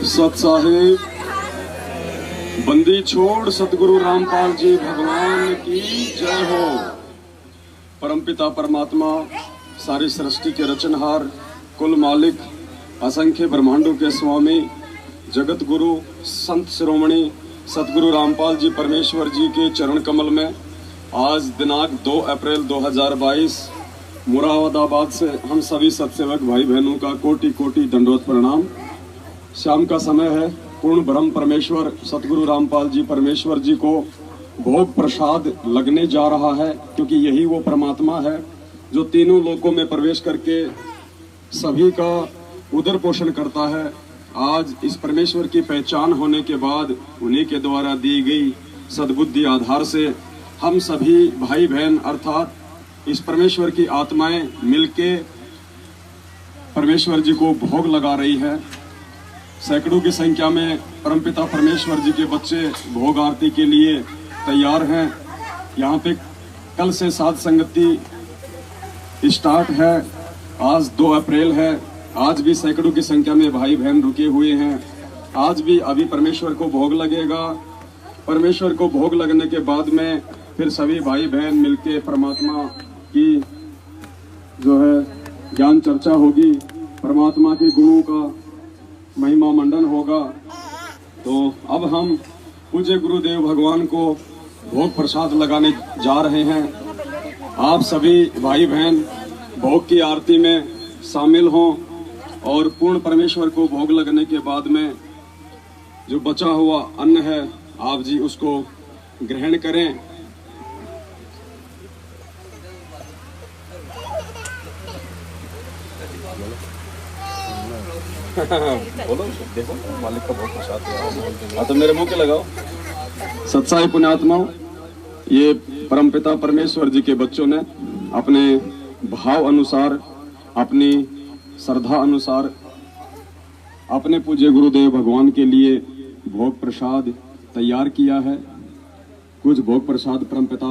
सत साहिब बंदी छोड़ सतगुरु रामपाल जी भगवान की जय हो। परमपिता परमात्मा सारी सृष्टि के रचनहार, कुल मालिक, असंख्य ब्रह्मांडों के स्वामी, जगत गुरु संत शिरोमणि सतगुरु रामपाल जी परमेश्वर जी के चरण कमल में आज दिनांक 2 अप्रैल 2022 मुरादाबाद से हम सभी सत्सेवक भाई बहनों का कोटि कोटि दंडवत प्रणाम। शाम का समय है। पूर्ण ब्रह्म परमेश्वर सतगुरु रामपाल जी परमेश्वर जी को भोग प्रसाद लगने जा रहा है, क्योंकि यही वो परमात्मा है जो तीनों लोकों में प्रवेश करके सभी का उदर पोषण करता है। आज इस परमेश्वर की पहचान होने के बाद उन्हीं के द्वारा दी गई सद्बुद्धि आधार से हम सभी भाई बहन अर्थात इस परमेश्वर की आत्माएं मिलके परमेश्वर जी को भोग लगा रही है। सैकड़ों की संख्या में परमपिता परमेश्वर जी के बच्चे भोग आरती के लिए तैयार हैं। यहाँ पे कल से साध संगति स्टार्ट है। आज 2 अप्रैल है। आज भी सैकड़ों की संख्या में भाई बहन रुके हुए हैं। आज भी अभी परमेश्वर को भोग लगेगा। परमेश्वर को भोग लगने के बाद में फिर सभी भाई बहन मिलके परमात्मा की जो है ज्ञान चर्चा होगी, परमात्मा के गुणों का महिमा मंडन होगा। तो अब हम पूज्य गुरुदेव भगवान को भोग प्रसाद लगाने जा रहे हैं। आप सभी भाई बहन भोग की आरती में शामिल हों और पूर्ण परमेश्वर को भोग लगने के बाद में जो बचा हुआ अन्न है आप जी उसको ग्रहण करें। बोलो, देखो मालिक का बहुत प्रसाद। हाँ तो मेरे मुंह के लगाओ। सत्साई पुण्यात्माओं, ये परमपिता परमेश्वर जी के बच्चों ने अपने भाव अनुसार, अपनी श्रद्धा अनुसार अपने पूज्य गुरुदेव भगवान के लिए भोग प्रसाद तैयार किया है। कुछ भोग प्रसाद परमपिता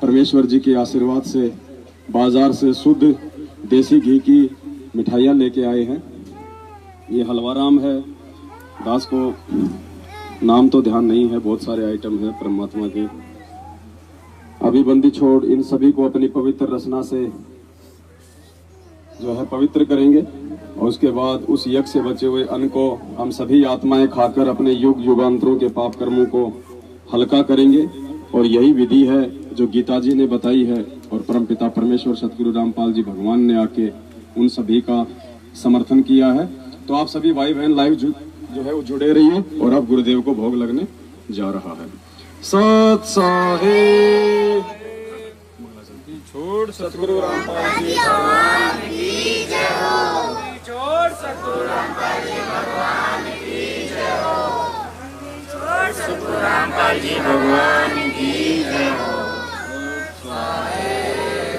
परमेश्वर जी के आशीर्वाद से बाजार से शुद्ध देसी घी की मिठाइयाँ लेके आए हैं। ये हलवाराम है। दास को नाम तो ध्यान नहीं है, बहुत सारे आइटम है परमात्मा के। अभी बंदी छोड़ इन सभी को अपनी पवित्र रचना से जो है पवित्र करेंगे और उसके बाद उस यज्ञ से बचे हुए अन्न को हम सभी आत्माएं खाकर अपने युग युगांतरों के पाप कर्मों को हल्का करेंगे। और यही विधि है जो गीता जी ने बताई है और परमपिता परमेश्वर सतगुरु रामपाल जी भगवान ने आके उन सभी का समर्थन किया है। तो आप सभी भाई बहन लाइव जो है वो जुड़े रहिए और अब गुरुदेव को भोग लगने जा रहा है। सत साहिब छोड़ सतगुरु रामपाल जी भगवान की जय हो। छोड़ सतगुरु रामपाल जी भगवान की जय हो। छोड़ सतगुरु रामपाल जी भगवान की जय हो।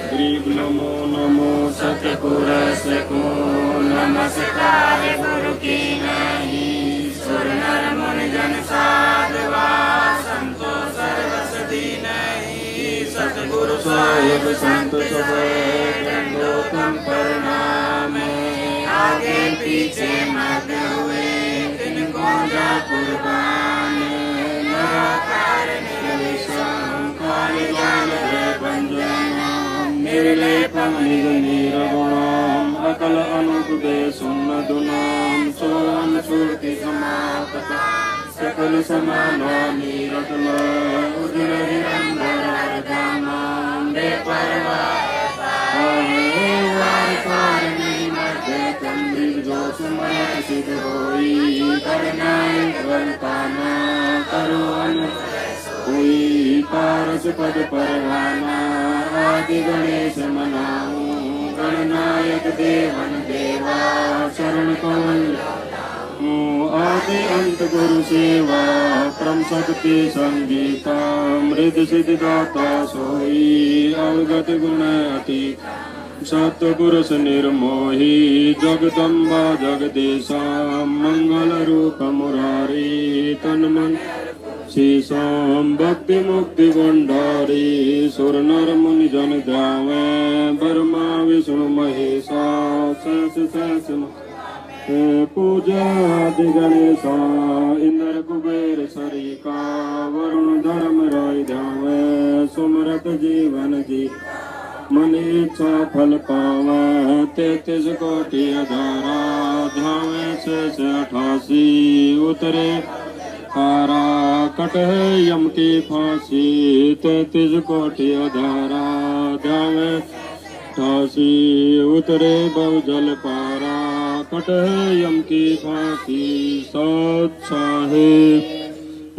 गरीब नमो नमो सतगुर को नमस्कार गुरु की नहीं। सुर नर मुनि जन साधवा संतो सर्वसदी नहीं। सतगुरु साहिब संत सदैव दंडोतम प्रणाम। आगे पीछे मत हुए तिनको जा कुर्बान। निराकार निर्विषम काल ज्ञान भंजन। निर्लेपम निर्गुणम अकल अनुपदेशुम मधुनाम। सोम सुरति समापता सकल समानानि रतन। उदर हिरंबर धामाम बेपरवाह नहीं मरते तंदिर जो सुमत सिद्ध होई। करनाई वर्ताना करो कोई पारस पद परवाना। आदि गणेश मनाऊं गणनायक देवन देवा। शरण कमल आदि अंत गुरु सेवा। परम शक्ति संगीता मृद सिद्धि दाता सोई। अवगत गुण अति सतपुरुष निर्मोही। जगदम्बा जगदीशा मंगल रूप मुरारी। तन मन शीशम भक्ति मुक्ति भंडारी। सुर नर मुनि जन ध्यावे। ब्रह्मा विष्णु महेशा। पूजा आदि गणेशा इंद्र कुबेर सरिका वरुण धर्म राय ध्यावे सुमरत जीवन जी मन इच्छा फल पावे 33 कोटि अधारा ध्यावे शेष 88 उतरे कारा कटह यम की फांसी 33 कोटि अधारा ध्यावे 88 उतरे बहुजल पारा कटह यम की फांसी सत साहिब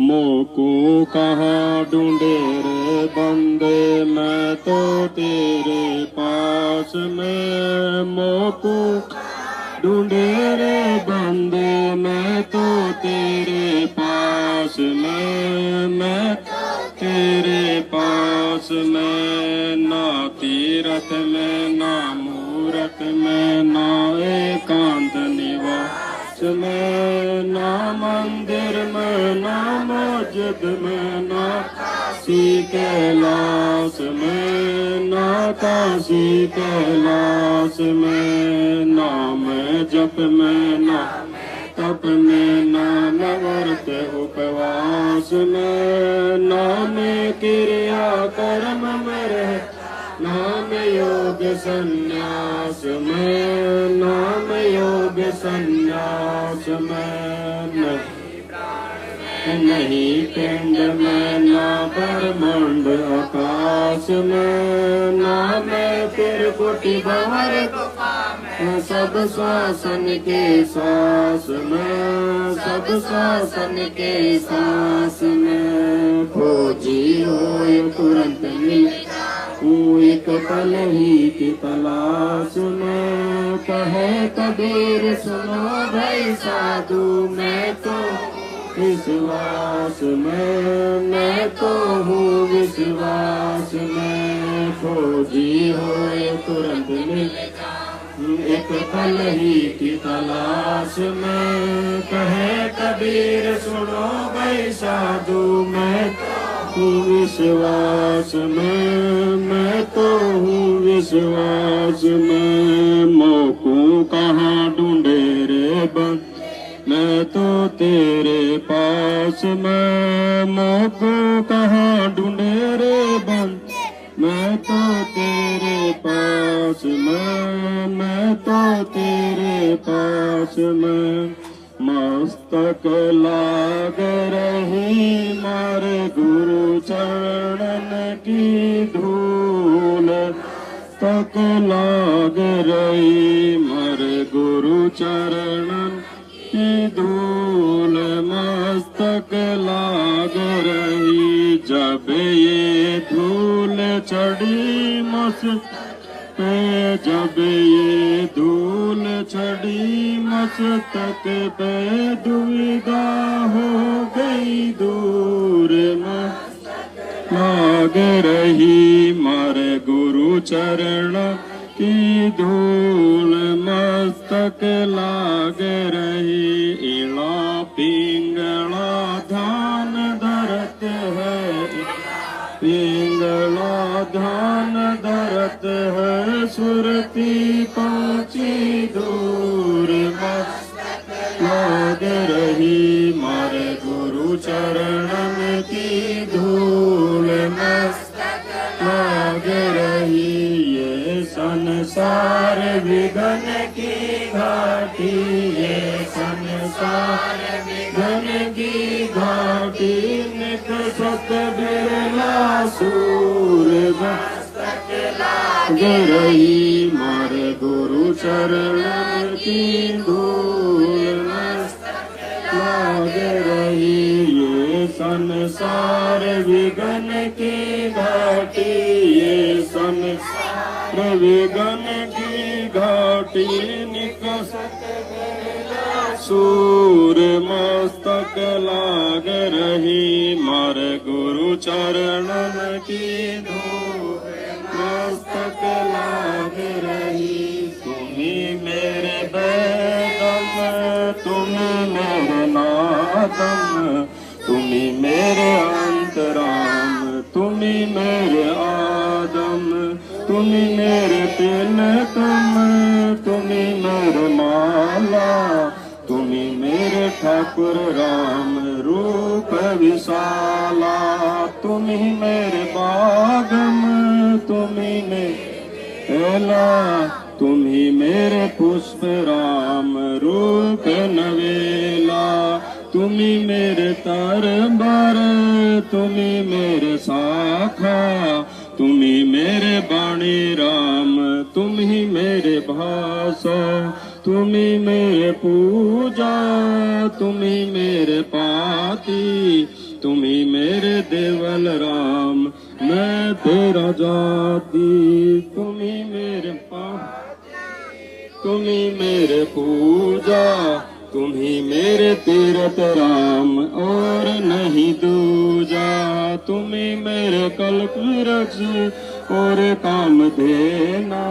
मोको कहा ढूंढे रे बंदे मैं तो तेरे पास में मोको ढूंढे रे बंदे मैं तो तेरे पास में मैं तेरे पास में ना तीरथ में ना मूरत में ना एकांत निवास में ना मंदिर में ना मस्जिद में ना काशी कैलाश में ना काशी कैलाश में ना मैं जप में ना तप में ना व्रत उपवास में ना मैं क्रिया कर्म में रह नाम योग संन्यास में नाम योग संन्यास में नहीं पिंड में ना ब्रह्मांड आकाश में ना मैं फिर कुटी बाहर सब शासन के सांस में सब शासन के सांस में खोजी हो तुरंत मिल एक पल ही की तलाश में कहे कबीर सुनो भाई साधु मैं तो विश्वास में मैं तो हूँ विश्वास में खोजी हो तुरंत मिल एक पल ही की तलाश में कहे कबीर सुनो भाई साधु मैं विश्वास में मैं तो हूँ विश्वास में मोको कहाँ ढूंढे रे बन मैं तो तेरे पास में मोको कहाँ ढूंढे रे बन मैं तो तेरे पास में मैं तो तेरे पास में मस्तक लाग रही मारे गुरु चरणन की धूल तक लाग रही मारे गुरु चरणन की धूल मस्तक लाग रही जब ये धूल चढ़ी मस्त पे जब ये धूल चढ़ी मस्तक पे दुविधा हो गई दूर लाग रही मारे गुरु चरण की धूल मस्तक लाग रही इला पिंगला ध्यान धरत है पिंगला ध्यान धरत है सुरती पहुंची दूर मस्तक लाग रही मारे गुरु चरणन की धूल मस्तक लाग रही ये संसार विघन की घाटी ये संसार विघन की घाटी निकसत बिरला सूर मस्तक लाग रही मारे गुरु चरण की धूल मस्तक लाग रही ये संसार विघन की घाटी ये संसार विघन की घाटी निकसत सूर मस्तक लाग रही मारे गुरु चरणन की धूल मस्तक लाग रही तुम्ही मेरे बेदम तुम्ही मेरे नादम तुम्ही मेरे अंतराम तुम्ही मेरे आदम तुम्ही मेरे तिलकम तुम्ही मेरे माला ठाकुर राम रूप विशाला, तुम ही मेरे बागम तुम ही मेला, तुम ही मेरे पुष्प राम रूप नवेला, तुम ही मेरे तरबर तुम ही मेरे शाखा, तुम ही मेरे बाणी राम तुम ही मेरे भाषा, तुम ही मेरे पूजा तुम ही मेरे पाती, तुम ही मेरे देवल राम मैं तेरा जाति, तुम ही मेरे तुम ही मेरे पूजा, तुम ही मेरे तीरथ राम और नहीं दूजा, तुम ही मेरे कल्प वृक्ष और काम देना,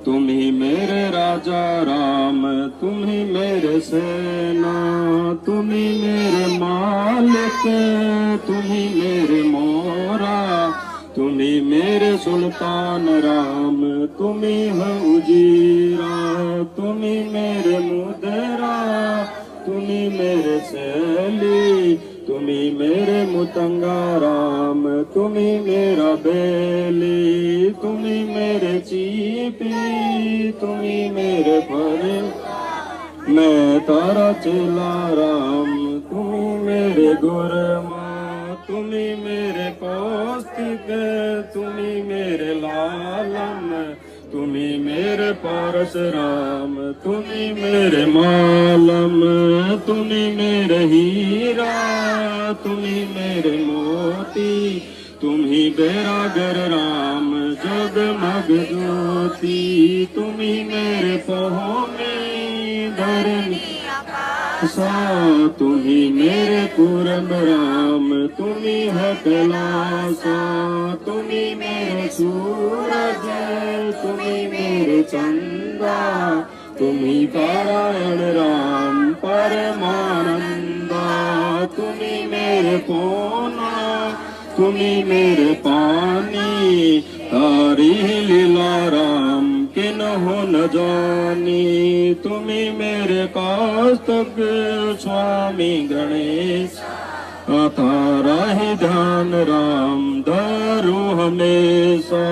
तुम ही मेरे राजा राम तुम ही मेरे सेना, तुम ही मेरे मालिक तुम ही मेरे मोरा, तुम ही मेरे सुल्तान राम तुम ही हो उजीरा, तुम ही मेरे मुदरा तुम ही मेरे सैली, तुम ही मेरे मुतंगा राम तुम ही मेरा बेली, तुम ही मेरे चीपी तुम ही मेरे फरे, मैं तारा चेला राम तुम ही मेरे गुरमा, तुम ही मेरे कौस्तिक तुम ही मेरे लालम, तुम ही मेरे पारस राम तुम ही मेरे मालम, तुम ही मेरे हीरा तुम ही मेरे मोती, तुम ही बैरागर राम जगमग ज्योति, तुम ही मेरे पहुँच धरनी सा, तुम ही मेरे पूरब राम तुम ही है कैलासा, तुम ही मेरे सूरज तुम ही मेरे चंदा, तुम ही पारायण राम परमानंदा, तुम ही मेरे पोना तुम ही मेरे पानी, तारी लीला राम किन हो न जानी, तुम ही मेरे कास्तक स्वामी गणेश, तारा ही ध्यान राम धरो हमेशा,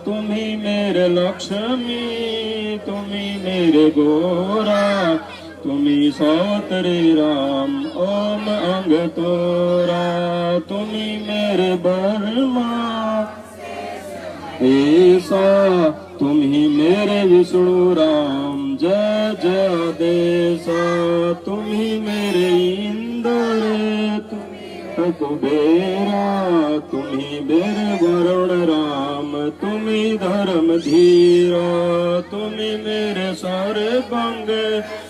तुम ही मेरे लक्ष्मी तुम ही मेरे गोरा, तुम ही सौतरे राम ओम अंग तोरा, तुम ही मेरे बर्मा ऐसा, तुम ही मेरे विष्णु राम जय जय देसा, तुम ही मेरे इंद्र तुम कुबेरा, तुम ही मेरे वरुण राम तुम ही धर्म धीरा, तुम ही मेरे सारे बंग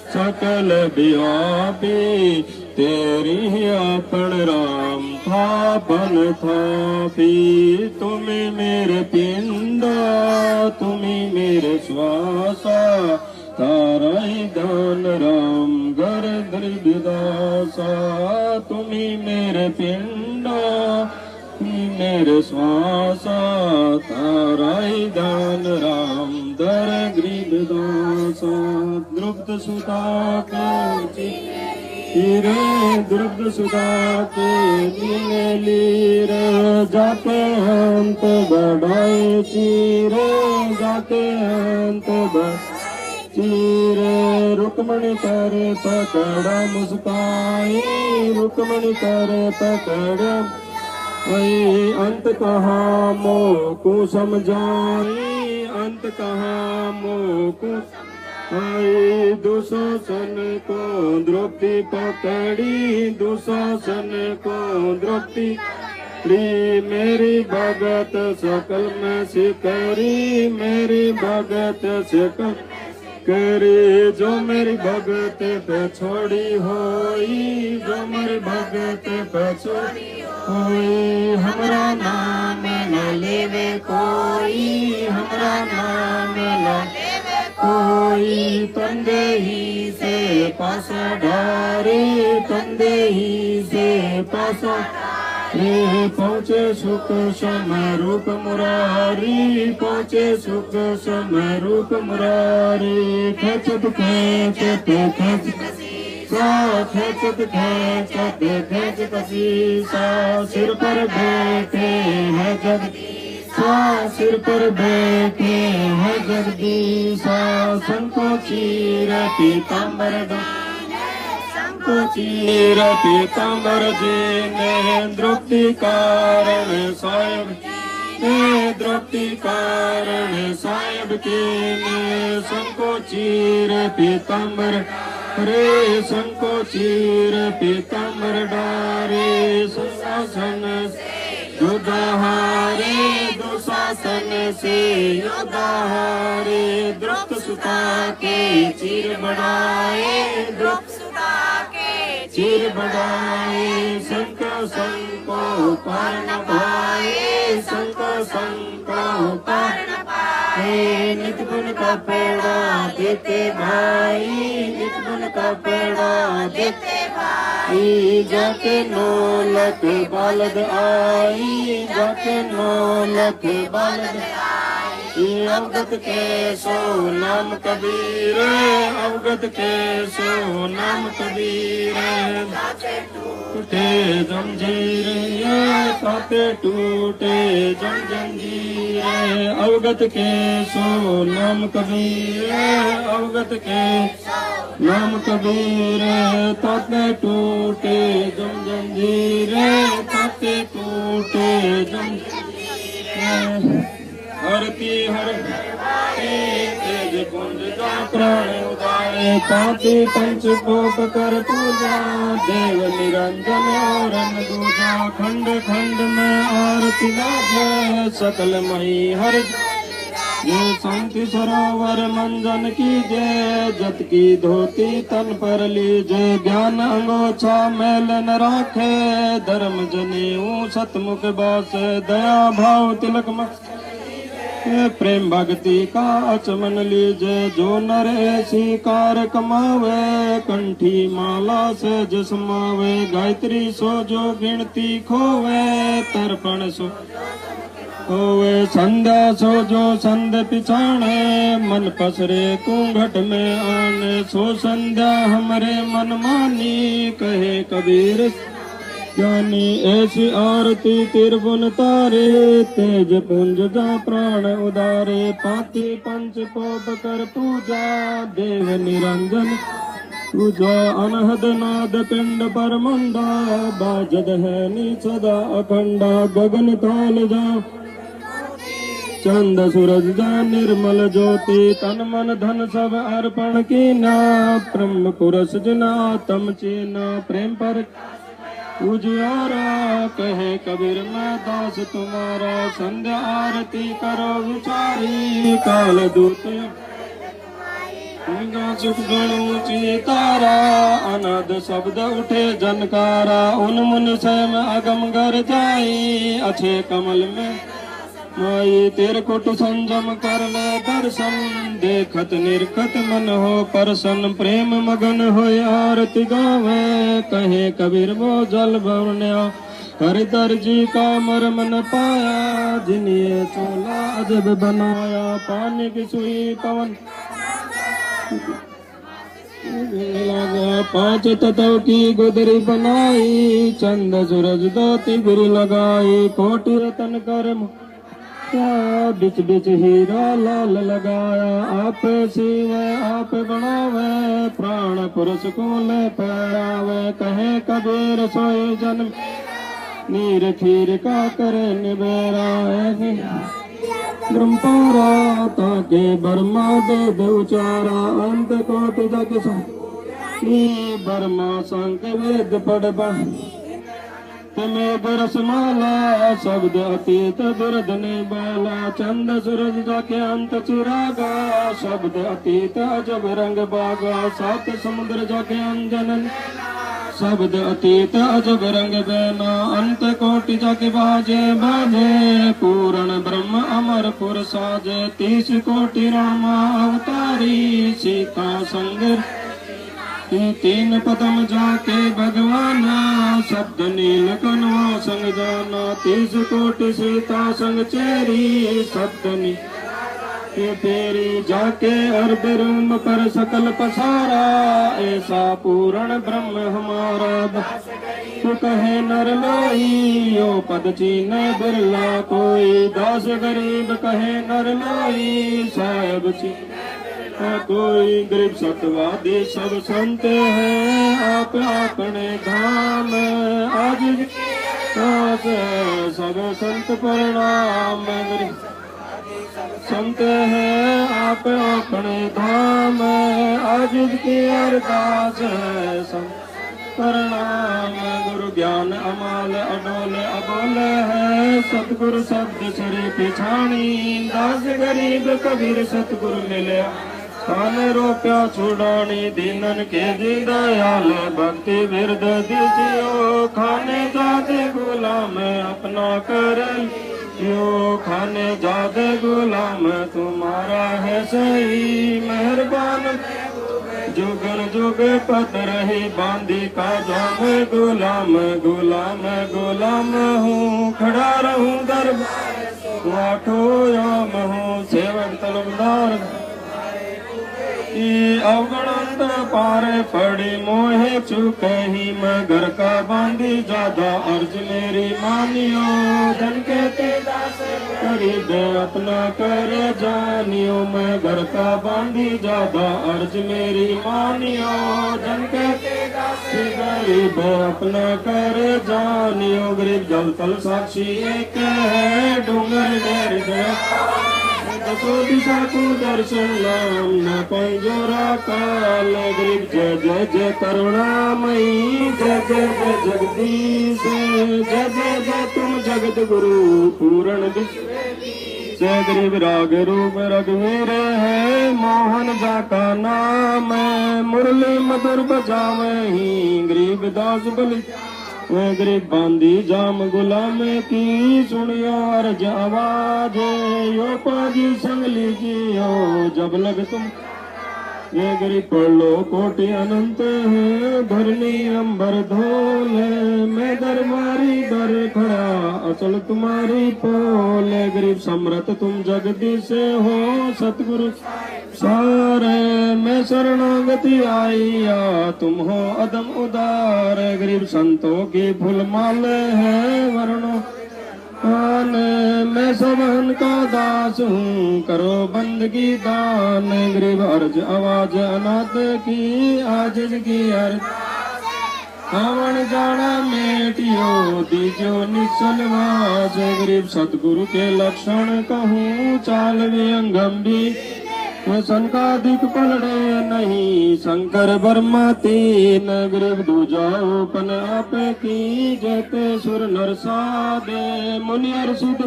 सकल व्यापी, तेरी ही अपन राम थापन थापी, तुम ही मेरे पिंडा तुम ही मेरे श्वासा, तारा ही दान राम घर दृदासा, तुम ही मेरे पिंडा तुम ही मेरे श्वासा, तारा ही दान राम दर गृहदासा, द्रुपद सुता के हीरे द्रुपद सुता के नीलीर, जाते अंत बढ़ाए चीरे जाते अंत चीरे, रुक्मणी कर पकड़ मुस्काई रुक्मणी कर पकड़, वही अंत कहाँ मोको समझाई अंत कहाँ मोको, आई दुशासन को द्रौपदी पकड़ी दुशासन को द्रौपदी, मेरी भगत सकल में सिकरी मेरी भगत सकल करे, जो मेरी भगत पे छोड़ी होई जो मेरी भगत पे छोड़ी होई, हमरा नाम न लेवे कोई हमरा नाम न कोई, तंदे ही से पासा डारे तंदे ही से पासा रे, पहुँचे सुख सम रूप मुरारी पहुँचे सुख सम रूप मुरारी, खचत खचत खच खेचत खेचत खेचत शीसा सिर पर बैठे है जगदीशा सिर पर बैठे है जगदीशा शंको चीर पीतांबर चीर पीतांबर जीने द्रौपदी कारण साहेब द्रौपदी कारण साहेब के शंको चीर पीतांबर रे शंको चीर पीतांबर डारे सुशासन युद्धाहारे दुशासन से युद्धाहारे द्रौपद सुता के चीर बढ़ाए द्रौपद चीर बढ़ाए शंको पार न पाए शंको पार न पाए नित गुण का पेड़ा देते भाई नित गुण का पेड़ा देते भाई जाके 9 लाख बालद आई जाके 9 लाख बालद अवगत के सो नाम कबीर अवगत के सो नाम कबीर टूटे जंजीर ताते टूटे जंजीर अवगत के सो नाम कबीर अवगत के नाम कबीर ताते टूटे जंजीर ताते टूटे जंजीर हरती हर तेज कुंज जा प्राण उदारे पाती पंच पोप कर पूजा देव निरंजन और दूजा खंड खंड में आरती नाथ सकल मही हर ये शांति सरोवर मंजन की जय जत की धोती तन पर लीजे ज्ञान अंगोछा मैल न राखे धर्म जनेऊ सतमुख बास दया भाव तिलक मस्त प्रेम भक्ति का अचमन लीजे जो नर ऐसी कार कमावे कंठी माला से जसमावे गायत्री सो जो गिनती खोवे तर्पण सो होवे संध्या सो जो संध पिछाणे मन पसरे कुंघट में आने सो संध्या हमरे मन मानी कहे कबीर ज्ञानी ऐसी आरती तिरबुन तारे तेज पुंज जा प्राण उदारे पाती पंच पोप कर पूजा देव निरंजन पूजा अनहद नाद पिंड पर मुंडा बाजद है नी सदा अखंडा गगन ताल जा चंद सूरज जा निर्मल ज्योति तन मन धन सब अर्पण की ना ब्रह्म पुरुष जना तम चीना प्रेम पर उजियारा कहे कबीर मैं दास तुम्हारा संध्या आरती करो विचारी काल दूत सुख गण ऊंची तारा अनाद शब्द उठे जनकारा उन मुन स्वयं अगम गर जाई अच्छे कमल में माई तेरे कुट संजम कर ले दर्शन देखत निरखत मन हो परसन प्रेम मगन हो आरती गावे कहे कबीर वो जल भवन्या हरिदर जी का मर्म न पाया जिन्हें चोला अजब बनाया पानी की सुई पवन लगा 5 तत्व की गुदरी बनाई चंद सूरज दोती गुरु लगाई कोटि रतन कर बिच बिच हीरा लाल लगाया आप शिव आप बनावे प्राण पुरुष को ले पैरावे कहे कबीर सोए जन्म नीर खीर का करे निबेरा ब्रह्मपुरा ताके बर्मा दे उचारा अंत कोटि जग बर्मा संक वेद पढ़ में बरसमाला शब्द अतीत बिरद ने बाला चंद सूरज जाके अंत चिरागा शब्द अतीत अजब रंग बागा 7 समुद्र जाके अंजन शब्द अतीत अजब रंग बेना अंत कोटि जाके बाजे बाजे पूर्ण ब्रह्म अमर पुर साजे 30 कोटि रामा अवतारी सीता संग 3 पदम जाके भगवाना शब्द नील कनवा संग जाना 30 कोटि सीता संग चेरी शब्द नी तेरी जाके अर्ध रूम पर सकल पसारा ऐसा पूर्ण ब्रह्म हमारा दास। तू कहे नर लोही यो पद चीने बिरला कोई, दास गरीब कहे नर लोही साहेब चीने कोई। गरीब सतवादी सब संत हैं आप अपने धाम, आज सब संत प्रणाम। संत है आप अपने धाम, आज की अरदास है संत प्रणाम। गुरु ज्ञान अमाल अडोल अबोल है, सतगुरु शब्द सरे पिछाणी। दास गरीब कबीर सतगुरु मिले, खान रोप्या छुड़ानी। दीनन के जी दयाल भक्ति बिरद दीजियो, खाने जाते गुलाम अपना कर यो। खाने जाते गुलाम तुम्हारा है सही, मेहरबान जुगन जुग पत रही बांधी का जाम। गुलाम गुलाम गुलाम हूँ, खड़ा रहूं दरबार वाठो राम हूँ। सेवक तलबदार अवगणंत पारे पड़ी मोहे चुके ही, मैं घर का बांधी ज्यादा अर्ज मेरी मानियो। धन के तेजा से करीब अपना कर जानियो, मैं घर का बांधी ज्यादा अर्ज मेरी मानियो। धन के तेजा से गरीब अपना कर जानियो। गरीब जल तल साक्षी एक है, डूंगर डेर गया दसो दिशा को दर्शन नाम न पंजोरा काल। गरीब जय जय जय करुणामयी, जय जय जय जगदीश, जय जय जय तुम जगत गुरु पूर्ण विश्व। जय गरीब राग रूप रघुवीर है, मोहन जा का नाम। मुरली मधुर बजावे ही गरीब दास बलि। वह गरीब बांधी जाम गुलाम की, सुनियो अर्ज आवाज यो पाजी संग लीजियो जब लग तुम। ये गरीब पढ़ लो कोटि अनंत है, धरनी अंबर धोल। मैं दरबारी दर खड़ा अचल तुम्हारी पोल। गरीब समरथ तुम जगदीश हो सतगुरु सारे, मैं शरणागति आईया तुम हो अदम उदार। गरीब संतों की फूल माल है वर्णों आन, मैं सबन का दास हूँ करो बंदगी दान। गरीब अर्ज आवाज अनाथ की आजिज की अर्ज, आवन जाना मेटियो दीजो निसलवाज। गरीब सतगुरु के लक्षण कहूँ चाल वियंगम भी, संकादिक पलड़े नहीं शंकर वर्मा तीन। गरीब दूजाओ पन आप की, जयते सुर नर सादे मुनियर सुध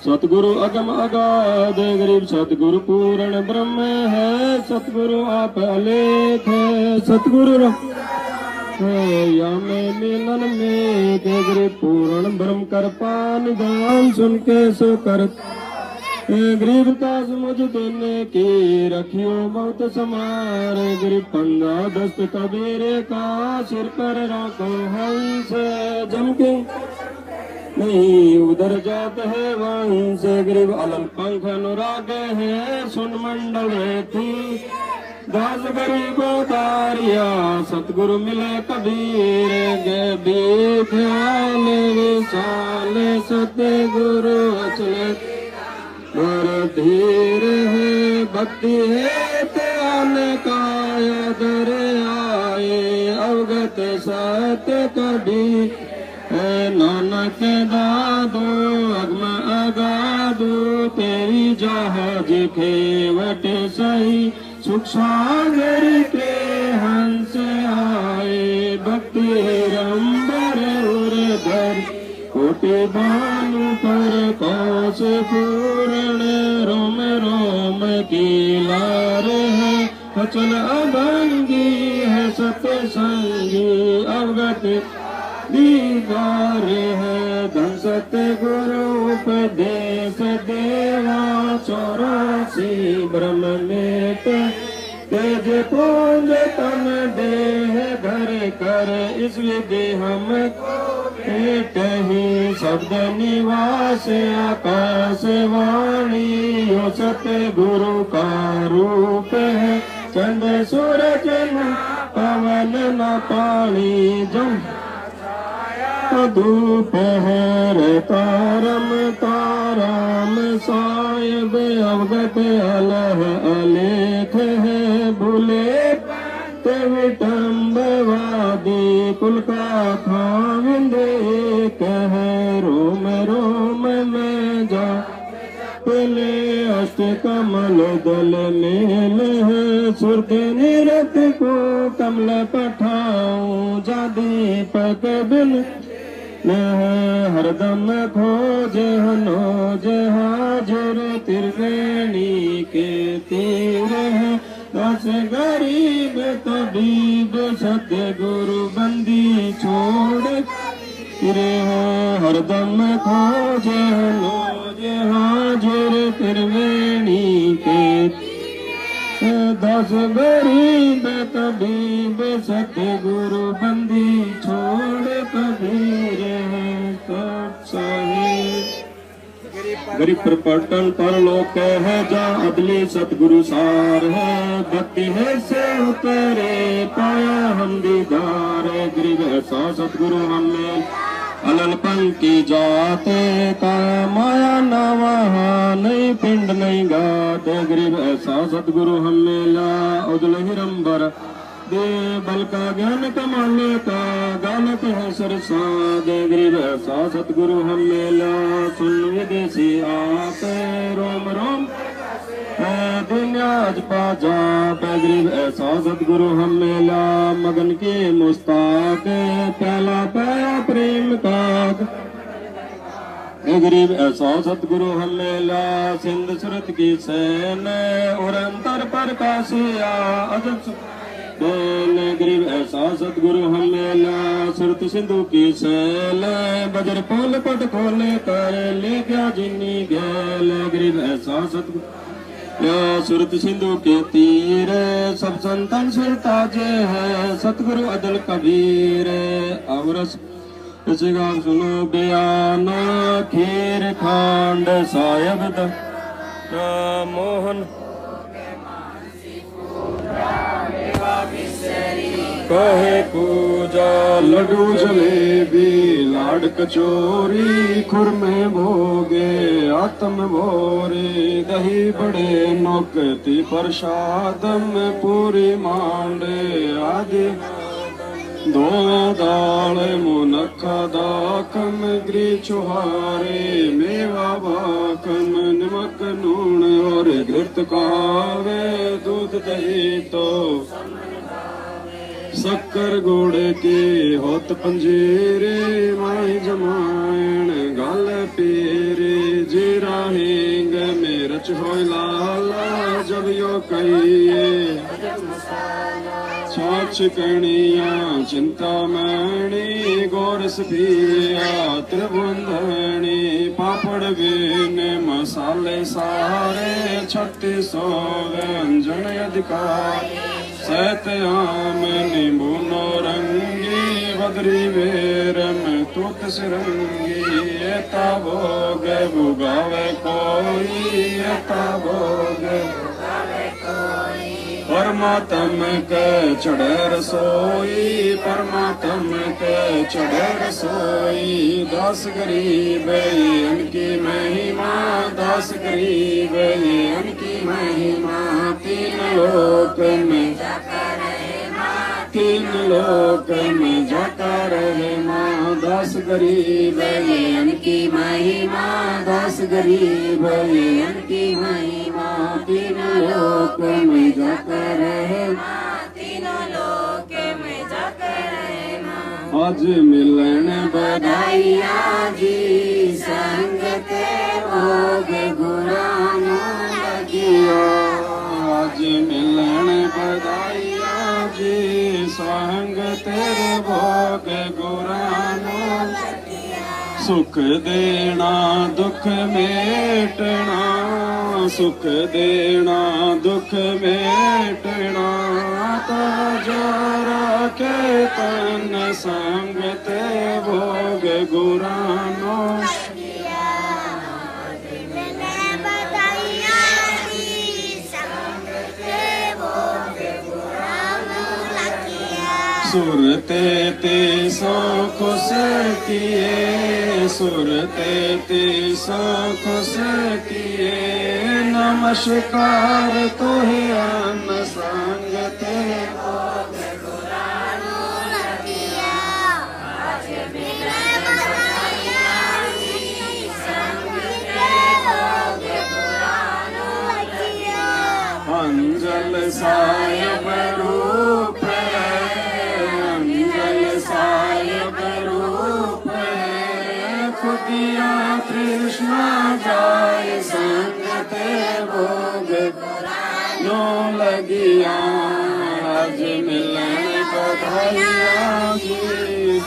सतगुरु अगम अगाध। गरीब सतगुरु पूर्ण ब्रह्म है, सतगुरु आप अलेख है। सतगुरु या में मिलन में, गरीब पूर्ण ब्रह्म कर पान दान सुन के सो कर। गरीब दास मुझ देने की रखियो बहुत समार। गरीब पंगा दस्त कबीरे का, सिर पर राखो हंस जम के नहीं उधर जात है वहीं से। गरीब अलल पंख अनुराग है, सुन मंडल रहती दास गरीब तारिया। सतगुरु मिले कबीर गे बीख्याल विशाल, सतगुरु अचले और धीर है भक्ति है त्यान काया दर आए। अवगत सत्य कभी है नानक दादो, अगम अगादो तेरी जहाज खेवट सही। सुख सागर के हंस आए, भक्ति रंबर उर धर कोटि भानु पर कौश पूर्ण। रोम रोम की लार है, वचन अभंगी है सत्संगी। अवगत दीवार है, धन सत्य गुरु उपदेश देवा। 84 ब्रह्म मेट तेज पूंज तन देह धर कर। इस विधि हम एक ही शब्द निवास आकाश वाणी। यो सत्य गुरु का रूप है, चंद सूरज न पवन न पानी जम दोपहर तारम ताराम साहिब अवगत अलह अलेख है भूले ते विटम्बवादी कुल का खाविंदे कह रोम रोम में जा पले अष्ट कमल दल मेल है सुरत निरत को कमल पठाऊं जा दीपक बिन हरदम खोज हनोज हाजिर त्रिवेणी के तीर है दस गरीब तबीब सतगुरु बंदी छोड़ रे हरदम खोज हनोज हाजिर त्रिवेणी के दस गरीब तबीब सतगुरु बंदी छोड़ कबीर गरीब पर पटन पर लोक है जा अदली सतगुरु सार है भक्ति है से उतरे पाया हम दीदार गरीब ऐसा सतगुरु हमें अलल पंक्ति जाते का माया ना वहाँ नहीं पिंड नहीं गाते गरीब ऐसा सतगुरु हमें ला उदल हिरंबर दे बल का ज्ञान कमाल का गालक है सरसा दे गरीब ऐसा सतगुरु हमें ला सुन विदेशी आप रोम रोम दुनियाज पाजा गरीब ऐसा सतगुरु हमें ला मगन के मुस्ताक प्याला पाया प्रेम का गरीब ऐसा सतगुरु हमें ला सिंध सुरत की सैन और अंतर पर काशिया अजब गरीब ऐसा सतगुरु हमें ला सुरत सिंधु की सैल बजर पोल पट खोले कर ले गया जिन्नी गैल गरीब ऐसा सतगुरु या सुरत सिंधु के तीर सब संतन सिर ताजे है सतगुरु अदल कबीर अवरस सुनो बयान खीर खांड सायब मोहन कहे पूजा लड्डू जलेबी लाड कचोरी खुरमे भोगे आत्म भोरे दही बड़े नौकती प्रसादम पूरी मांडे आदि दो दाल मुनखा दाकम ग्री चुहारे मेवा बाकम नमक नून और घृत कावे दूध दही तो शक्कर गुड़ के होत पंजीरे माई जमायण गल पीरे जीरा हिंग मेरच होय लाला जब यो कहिए छाछ कणिया चिंता मैणी गोरस पिया त्रिभुंधनी पापड़ बीन मसाले सारे 3600 व्यंजन अधिकार सैत आम नींबू नौरंगी बदरी वेरम तूत सिरंगी एता भोग भुगावे कोई एता भोग परमात्म के चढ़े रसोई परमात्म के चढ़े रसोई दास गरीब इनकी महिमा दास गरीब इनकी महिमा तीन लोक में जाता रहे माँ दास गरीब इनकी महिमा दास गरीब इनकी महिमा तीन लोक में जाता रहे तीनों लोक में जाकर रहे माँ आज मिलन बधाइया जी संगत भोग गुरानो लगिया आज मिलन बधाइया जी संग तेरे भोग गुरानो सुख देना दुख मेटना सुख देना दुख मेटना ताजा के तन संग ते भोग गुरानो मैंने बताया संग ते भोग सुरते ते सो खुश किए, सुरते ते सो खुश किए, नमस्कार तुहे अन संग तेरे अंजल सायब रूप है, अंजल सायब रूप है, खुदिया कृष्णा जाय संग ते भोग नो लगिया, आज मिलन बधाइयाँ गी,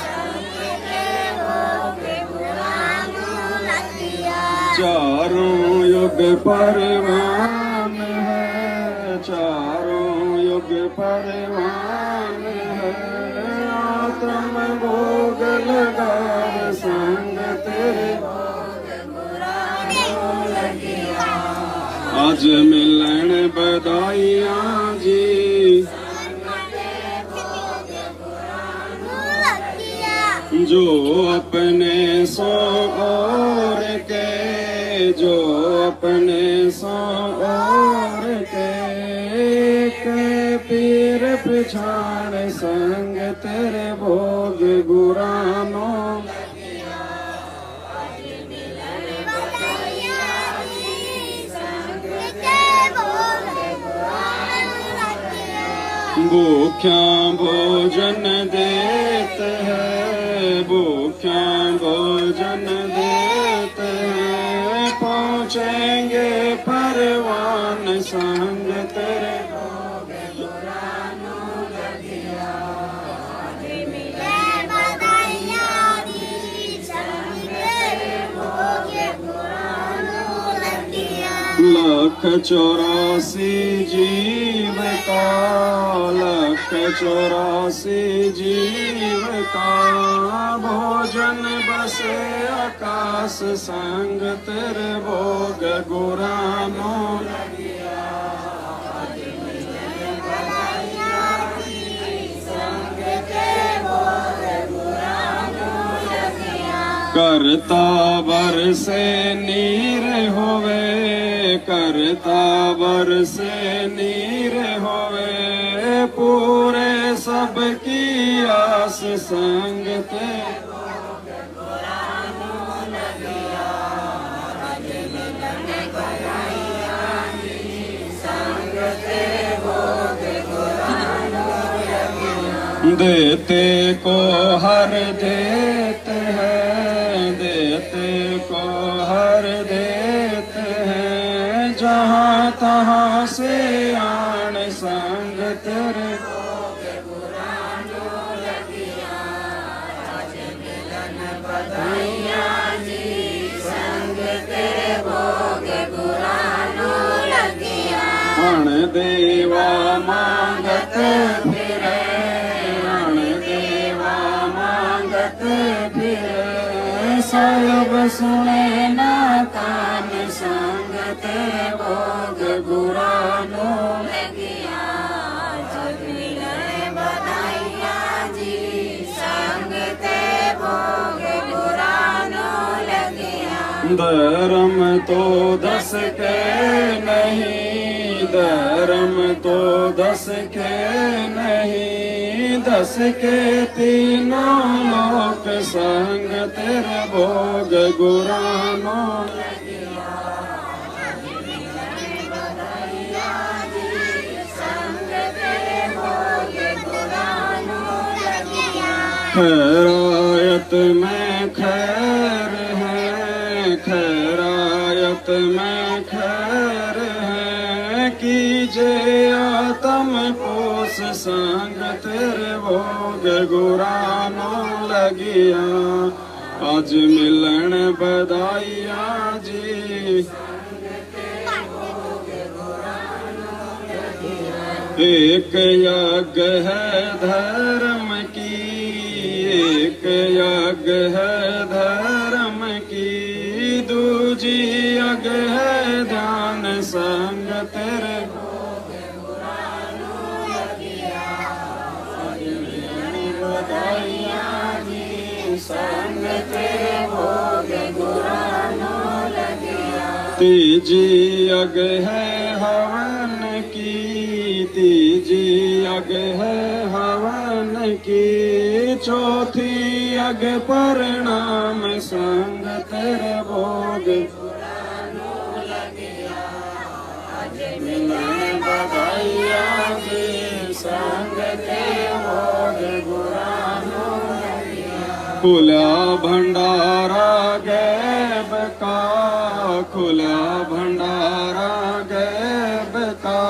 चारों युग परवान है, चारों युग परवान है, आत्म भोग लगा संग तेरे आज मिलन बधाइयाँ जी, जो अपने सो और के, जो अपने सो और के पीर पिछाड़ संग तेरे भोग गुरानो, भूख्या भोजन देते हैं, भूख्या भोजन देते हैं, पहुँचेंगे परवान संग तेरे लख 84 जीव का, लख 84 जीव का, भोजन बसे आकाश संग तेरे भोग गुरानो, करता बरसे नीर होवे, करता बरसे नीर होवे, पूरे सबकी आस संग ते देते को हर देते हैं, देते को हर देते हैं, जहाँ तहाँ से आन संग तेरे अण देवा मांगत फिरे, अण देवा मांगत फिरे, सब सुने ना कान संग ते भोग गुरानो, धर्म तो 10 के नहीं, धर्म तो 10 के नहीं, 10 के तीनों लोक संग तेरे भोग गुरानो, खैरायत में खैर है, खैरायत में खैर है, कीजे आत्म पोष संग तेरे भोग गुरानो लगिया, आज मिलन बधाइयाँ जी, एक यज्ञ है धर्म की, एक यज्ञ है धर्म की, दूजी यज्ञ है ध्यान संग तेरे तीजी अग है हवन की, तीजी अग है हवन की, चौथी अग परिणाम संग तेरे भोग मिलन बधाइया जी संग तेरे भोग गुरानो खुला भंडारा गैब का, खुला भंडारा गैब का,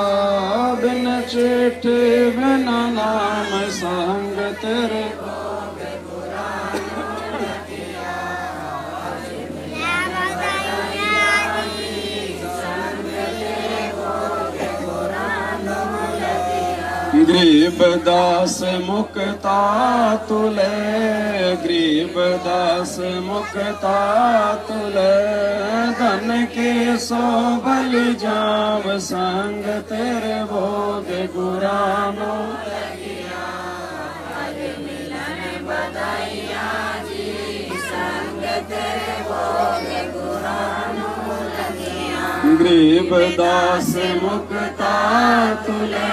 बिन चिट्ठी बिन नाम संग तेरे गरीब दास मुक्ता तुले, गरीब दास मुक्ता तुले, धन के सो बलि जाव संग तेरे भोग गुरानो बधाइया जी संग तेरे भोग गुरानो लगिया। गरीब दास मुक्ता तुले,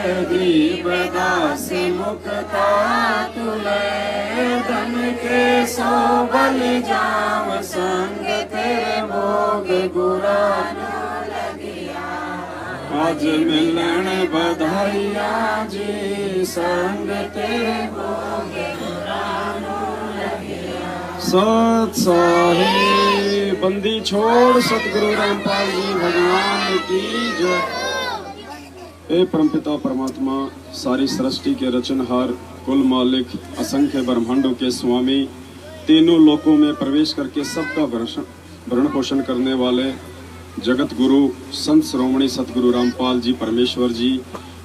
गरीब दास मुक्ता तुले, धन के सो बलि जाव संग तेरे भोग गुरानो लगिया। आज मिलन बधाइया जी संग तेरे भोग गुरानो लगिया। सत साहिब बंदी छोड़ सतगुरु रामपाल जी भगवान की जय। हे परमपिता परमात्मा, सारी सृष्टि के रचनहार, कुल मालिक, असंख्य ब्रह्मांडों के स्वामी, तीनों लोकों में प्रवेश करके सबका भरण पोषण करने वाले जगत गुरु संत श्रोमणी सतगुरु रामपाल जी परमेश्वर जी,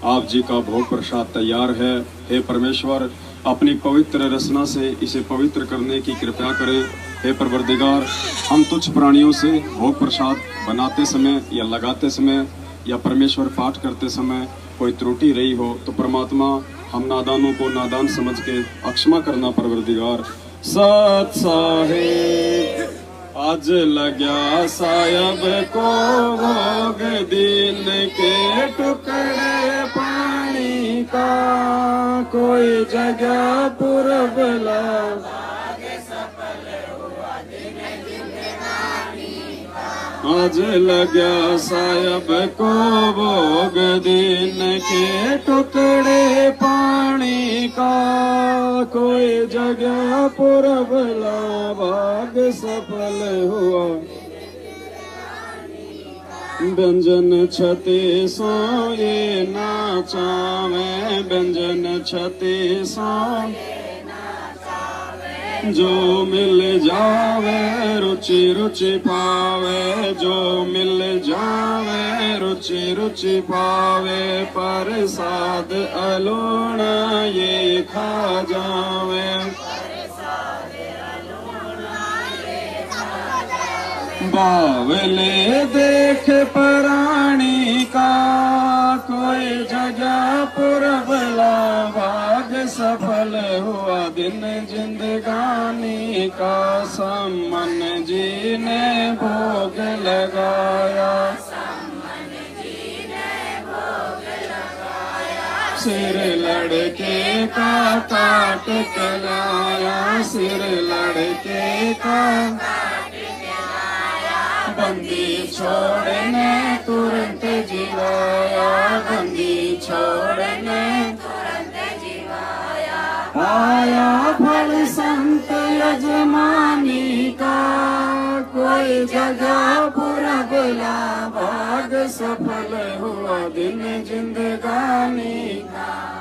आप जी का भोग प्रसाद तैयार है। हे परमेश्वर, अपनी पवित्र रचना से इसे पवित्र करने की कृपा करें। हे परवरदिगार, हम तुच्छ प्राणियों से भोग प्रसाद बनाते समय या लगाते समय या परमेश्वर पाठ करते समय कोई त्रुटि रही हो तो परमात्मा हम नादानों को नादान समझ के अक्षमा करना परवरदिगार। सत साहिब आज लग्या साहब को भोग, दिन के टुकड़े पानी का, कोई जगह पुरबला आज लग्या साहब को भोग, दिन के टुकड़े पानी का, कोई जगह पुरबला भाग सफल हुआ। व्यंजन छते सो ये नाचावे, व्यंजन छते सो जो मिल जावे रुचि रुचि पावे, जो मिल जावे रुचि रुचि पावे, प्रसाद अलूणा ये खा जावे। बावले देख प्राणी का, कोई जगह पुरबला भाग सफल हुआ। दिन जिंदगानी का सम्मन जी ने भोग लगाया, सिर लड़के का काट कलाया, सिर लड़के का बंदी छोड़ने तुरंत जिलाया, बंदी छोड़ने तुरंत जिलाया। आया फल संत यजमानी का, कोई जगह पुरबला भाग सफल हुआ। दिन जिंदगानी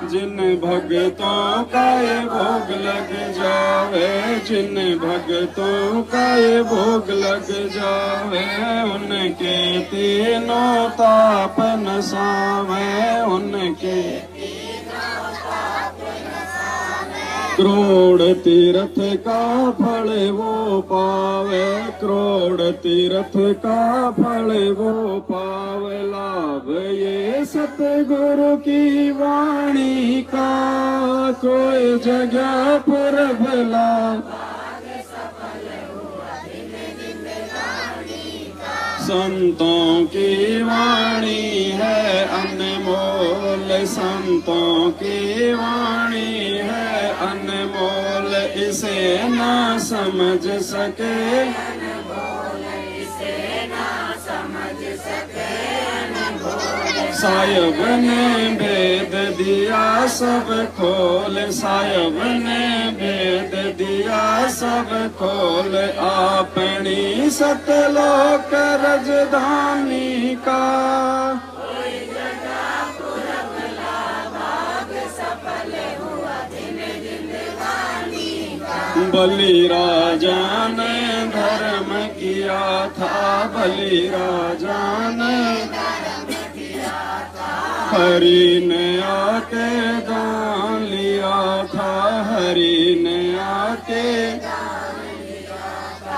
जिन भगतों का ये भोग लग जावे, जिन भगतों का ये भोग लग जावे, उनके तीनों ताप नसावे, उनके करोड़ तीर्थ का फल वो पावे, करोड़ तीर्थ का फल वो पावे। लाभ ये सतगुरु की वाणी का, कोई जगह पर भला संतों की वाणी है अनमोल, संतों की वाणी है अनमोल, इसे ना समझ सके साहिब ने भेद दिया सब खोल, साहिब ने भेद दिया सब खोल, अपनी सतलोक राजधानी का बलि राजा ने धर्म किया था, बलि राजा ने हरि ने आके दान लिया था, हरि ने आके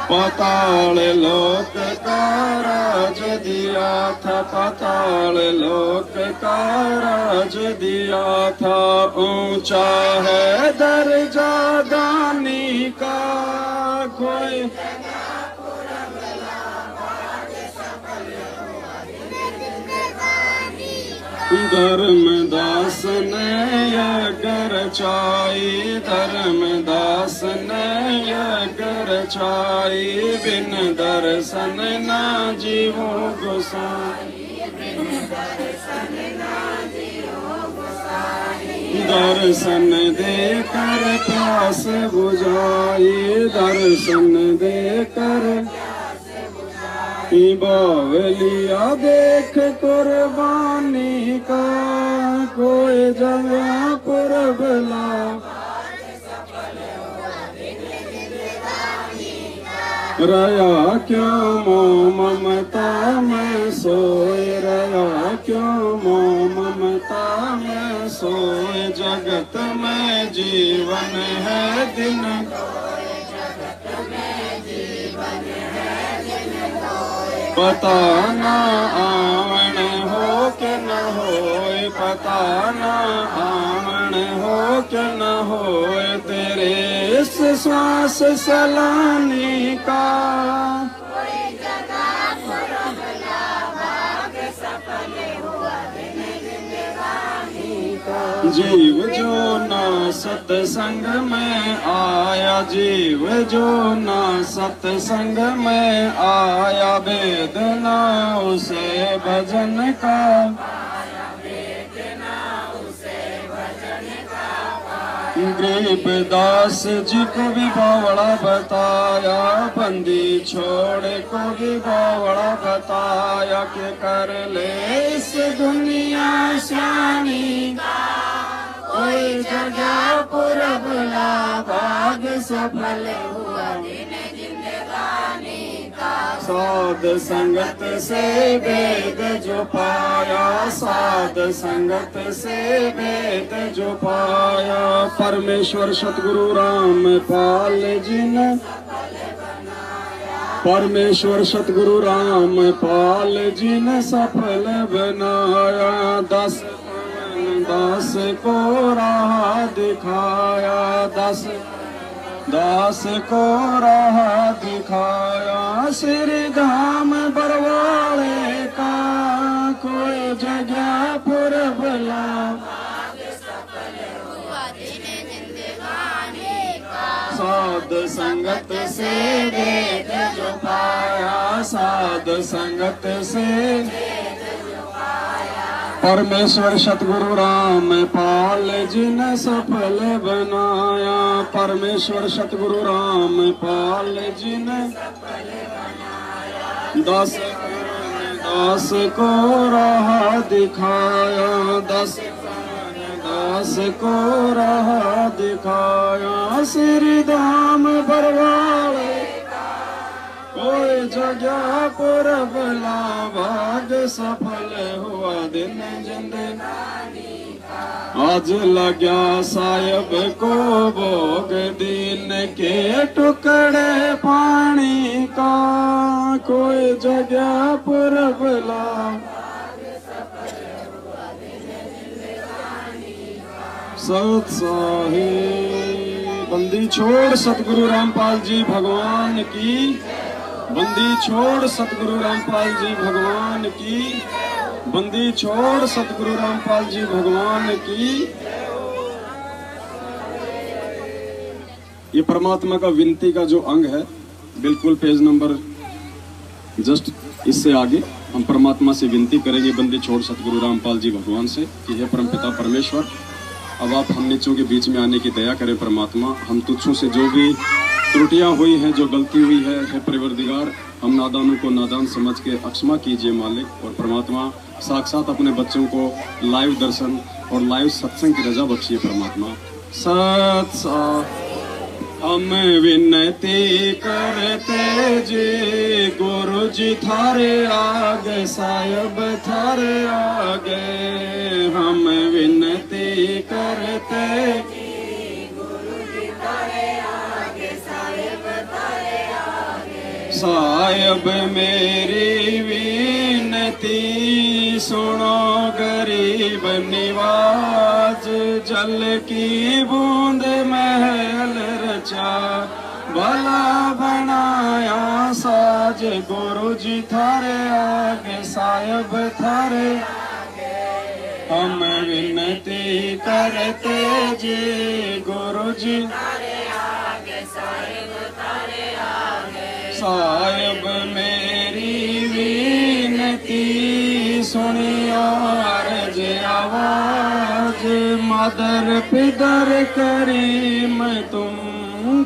पाताल लोक का राज दिया था, पाताल लोक का राज दिया था, ऊंचा है दर्जा दानी का कोई धर्मदास ने यज्ञ रचाई, धर्मदास ने यज्ञ रचाई, बिन दर्शन ना जीवो गोसाई, दर्शन देकर प्यास बुझाई, दर्शन देकर बावलिया देख कुर्बानी का कोई जगह पर भला रया क्यों मोह ममता में सोए, रया क्यों मोह ममता में सोए, जगत में जीवन है दिन पता ना आवन हो के न होए, पता ना आवन हो के न होए, तेरे इस श्वास सलानी का जीव जो ना सत्संग में आया, जीव जो ना सत्संग में आया, वेदना उसे भजन का गरीबदास जी को भी बावड़ा बताया, बंदी छोड़ को भी बावड़ा बताया, कि कर ले इस दुनिया स्वामी कोई जगह पुरबला भाग सफल हुआ साध संगत से वेद जो पाया, साध संगत से वेद जो पाया, परमेश्वर सतगुरु रामपाल जी ने परमेश्वर सतगुरु रामपाल जी ने सफल बनाया, 10 को राह दिखाया, 10 को राह दिखाया, श्री धाम बरवाड़े का कोई जगह पुरबला साध संगत से वेद जो पाया, साध संगत से परमेश्वर सतगुरु रामपाल जी ने सफल बनाया, परमेश्वर सतगुरु रामपाल जी ने 10 को राह दिखाया, 10 को राह दिखाया, श्री धाम बरवाड़े कोई जगह पुरबला भाग सफल हुआ दिन जिंदगानी आज लग्या साहिब को भोग दिन के टुकड़े पानी का कोई जगह पुरबला सत्साही बंदी छोड़ सतगुरु रामपाल जी भगवान की बंदी छोड़ सतगुरु रामपाल जी भगवान की, बंदी छोड़ सतगुरु रामपाल जी भगवान की। ये परमात्मा का विनती का जो अंग है, बिल्कुल पेज नंबर जस्ट इससे आगे हम परमात्मा से विनती करेंगे, बंदी छोड़ सतगुरु रामपाल जी भगवान से, कि हे परमपिता परमेश्वर, अब आप हम नीचों के बीच में आने की दया करें परमात्मा। हम तुच्छों से जो भी त्रुटियां हुई हैं, जो गलती हुई है, हे परवरदिगार, हम नादानों को नादान समझ के अक्षमा कीजिए मालिक। और परमात्मा साक्षात अपने बच्चों को लाइव दर्शन और लाइव सत्संग की रजा बख्शिए परमात्मा। सत्संग हम विनती करते जी गुरु जी थारे आगे, साहिब थारे आगे, हम विनती करते गुरु जी तारे आगे, साहिब तारे आगे। साहिब मेरी विनती सुनो, गरीब निवाज, जल की बूंद महल रचा, भला बनाया साज, गुरु जी थारे आगे, साहिब थारे आगे, हम विनती करते जी गुरु जी तारे आगे, साहिब तारे आगे। साहिब मेरी विनती सुनियो, अर्ज आवाज, मदर पितर करीम तुम,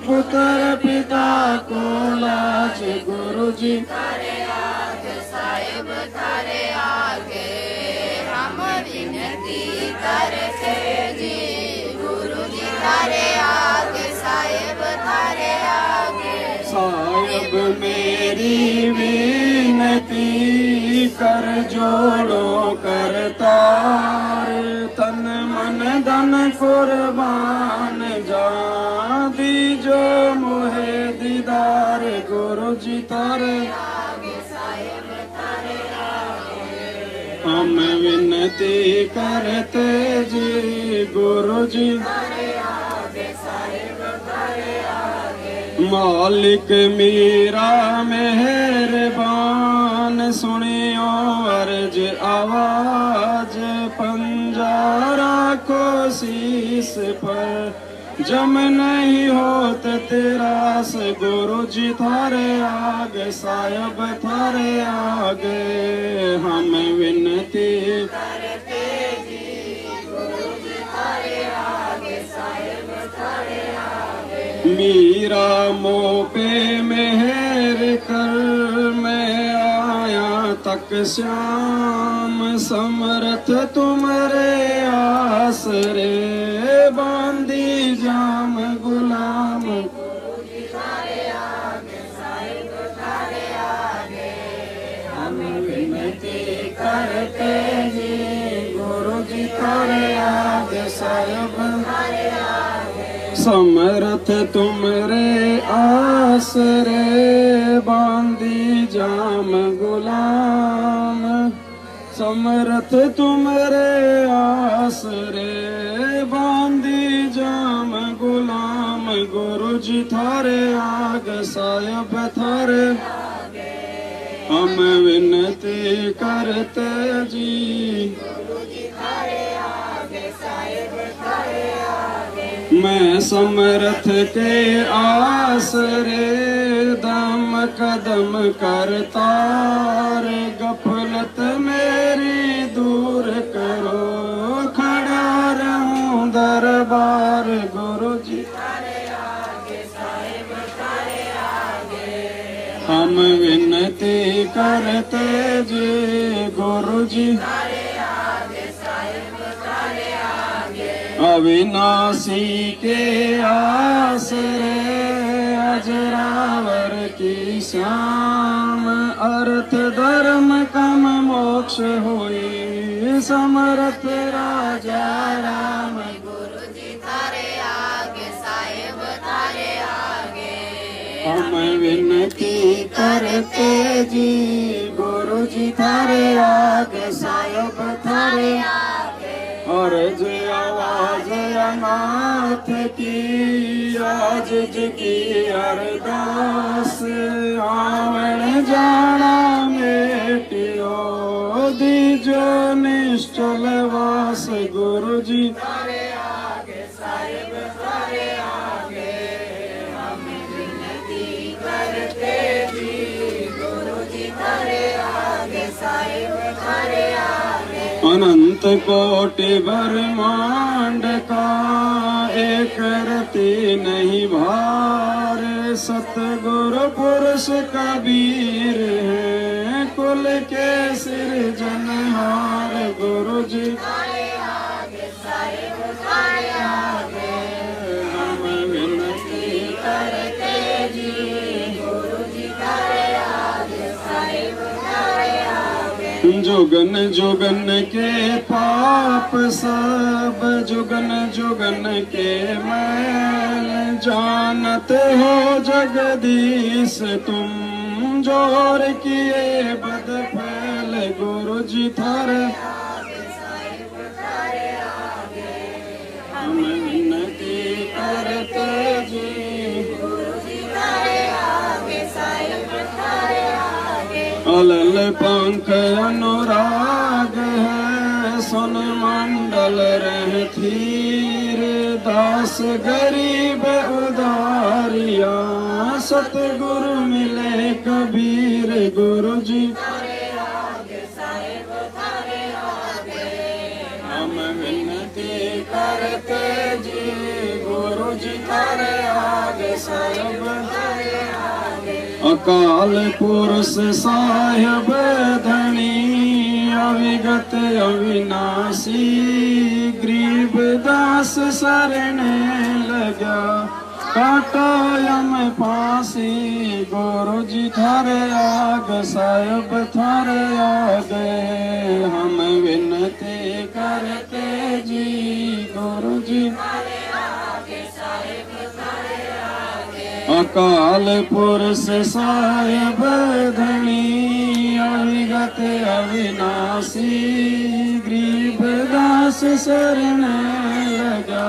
पुत्र पिता को लाज, गुरु जी तारे आगे, साहिब तारे आगे, हम विनती करते जी गुरु जी तारे आगे, साहिब तारे आगे। साहिब मेरी विनती कर जोड़ो करतार, तन मन धन कुर्बान जा, दीजो मोहे दीदार, गुरु जी तारे आगे, साहिब तारे आगे। हम विनती करते जी गुरु जी तारे आगे, साहिब तारे आगे। मालिक मेरा मेहरबान, सुनियो अर्ज आवाज, पंजारा को शीस पर, जम नहीं होत तेरास, गुरु जी थारे आगे, साहिब थारे आगे, हम विनती करते जी गुरु जी तारे आगे, साहिब तारे आगे। मीरा मोह पे मेहर कर, मैं आया तक श्याम, समर्थ तुमरे आसरे, बांधी जाम गुलाम, गुरु जी तारे आगे, साहिब तारे आगे, हम विनती करते जी गुरु जी थारे आगे, साहिब तारे आगे। समर्थ तुमरे आसरे, बांधी जाम गुलाम, समर्थ तुमरे आसरे, बांधी जाम गुलाम, गुरु जी थारे आगे, साहिब थारे आगे। हम विनती करते जी गुरु जी तारे आगे, साहिब तारे आगे। मैं समर्थ के आसरे, दम कदम करतार, गफलत मेरी दूर करो, खड़ा रहूं दरबार, गुरु जी तारे आगे, साहिब तारे आगे। हम विनती करते जी गुरु जी तारे आगे, साहिब तारे आगे। अविनाशी के आसरे, अजरावर की श्याम, अर्थ धर्म कम मोक्ष हुई, समर्थ राजा राम, गुरु जी तारे आगे, साहिब तारे आगे। हम विनती करते जी गुरु जी थारे आगे, साहिब थारे आगे। अर्ज आवाज अनाथ की, आज की अरदास आवण जाना मेटियो दीजो निश्चल वास गुरु जी अनंत कोटि ब्रह्मांड का एक रति नहीं भार सतगुरु पुरुष कबीर है कुल के सिरजनहार गुरु जी हम विनती करते जी गुरु जी जुगन जुगन के पाप सब जुगन जुगन के मैल जानत हो जगदीश तुम जोर किए बद फैल गुरु जी थारे हम विनती करते जी अलल पंख अनुराग है सुन मंडल रह थीर दास गरीब उदारिया सतगुरु मिले कबीर गुरु जी हम विनती करते जी गुरु जी थारे आगे सब अकाल पुरुष साहेब धनी अविगत अविनाशी गरीब दास शरण लगा काटा यम फांसी गुरु जी थारे आग साहेब थारे आगे हम विनती करते जी गुरु जी अकाल पुरुष साहेब धनी अविगत अविनाशी गरीब दास शरण लगा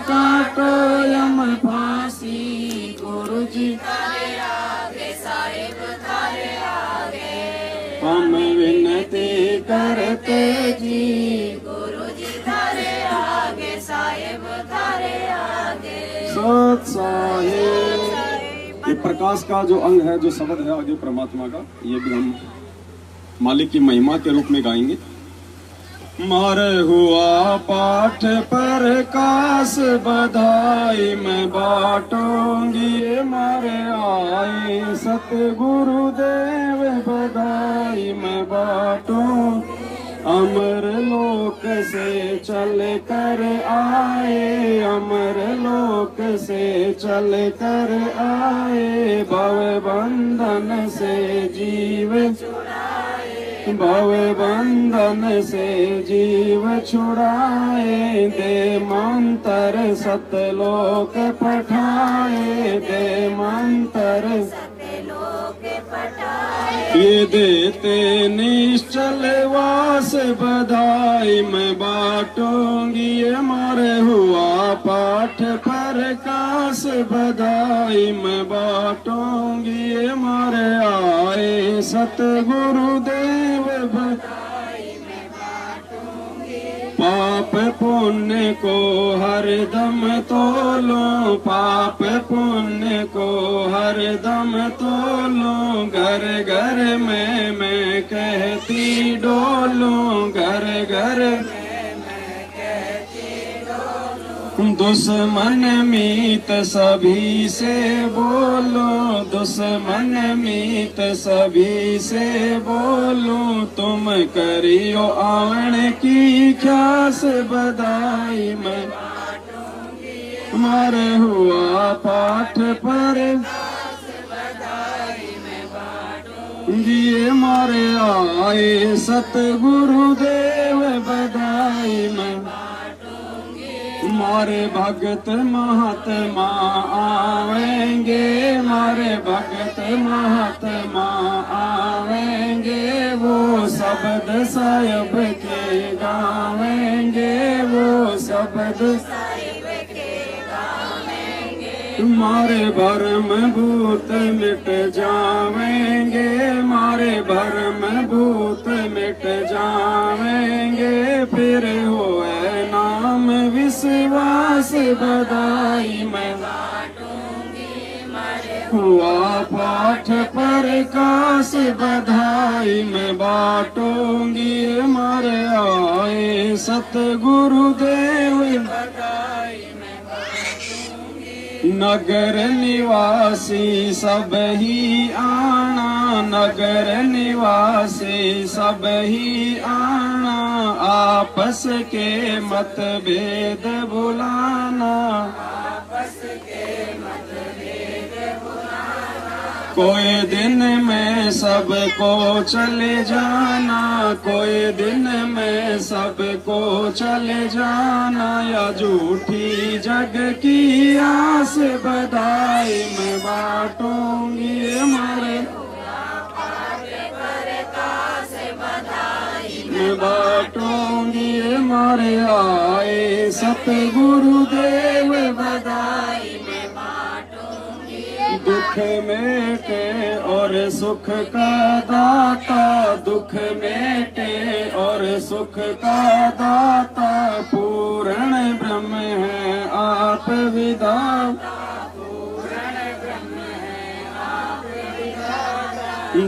काटो यम फांसी गुरु जी हम विनती करते जी गुरु जी थारे आगे साहेब थारे आगे सत साहेब। ये प्रकाश का जो अंग है जो शब्द है आगे परमात्मा का ये भी हम मालिक की महिमा के रूप में गाएंगे। मार हुआ पाठ पर कास बधाई मैं बाटूंगी मारे आए सतगुरु देव बधाई मैं बाटूं अमर लोक से चल कर आए अमर लोक से चल कर आए भव बंधन से जीव भव बंधन से जीव छुड़ाए दे मंतर सतलोक पठाए दे मंतर ये देते निश्चल वास बधाई मैं बाटूंगी ये मारे हुआ पाठ पर कास बधाई मैं बाटूंगी ये मारे आए सतगुरु देव पाप पुण्य को हरदम तोलो पाप पुण्य को हरदम तोलो घर घर में मैं कहती डोलो घर घर दुश्मन मीत सभी से बोलो दुश्मन मीत सभी से बोलो तुम करियो आवन की ख्यास बधाई मैं मारे हुआ पाठ पर दिए मारे आए सतगुरु देव बधाई मैं मारे भगत महात्मा आवेंगे मारे भगत महात्मा आवेंगे वो शब्द साहिब के गावेंगे वो शब्द साहिब के गावेंगे मारे भरम भूत मिट जावेंगे, मारे भरम भूत मिट जावेंगे। फिर होए नाम विश्वास बधाई मैं हुआ पाठ प्रकाश बधाई मैं बाटूंगी। मारे आए सतगुरुदेव नगर निवासी सब ही आना, नगर निवासी सब ही आना। आपस के मतभेद भुलाना, कोई दिन में सबको चले जाना, कोई दिन में सबको चले जाना। या झूठी जग की आस बधाई मैं बाटूंगी। मारे मैं बाटूंगी। मारे आए सतगुरुदेव बधाई दुख मेटे और सुख का दाता, दुख मेटे और सुख का दाता। पूर्ण ब्रह्म है आप विधाता,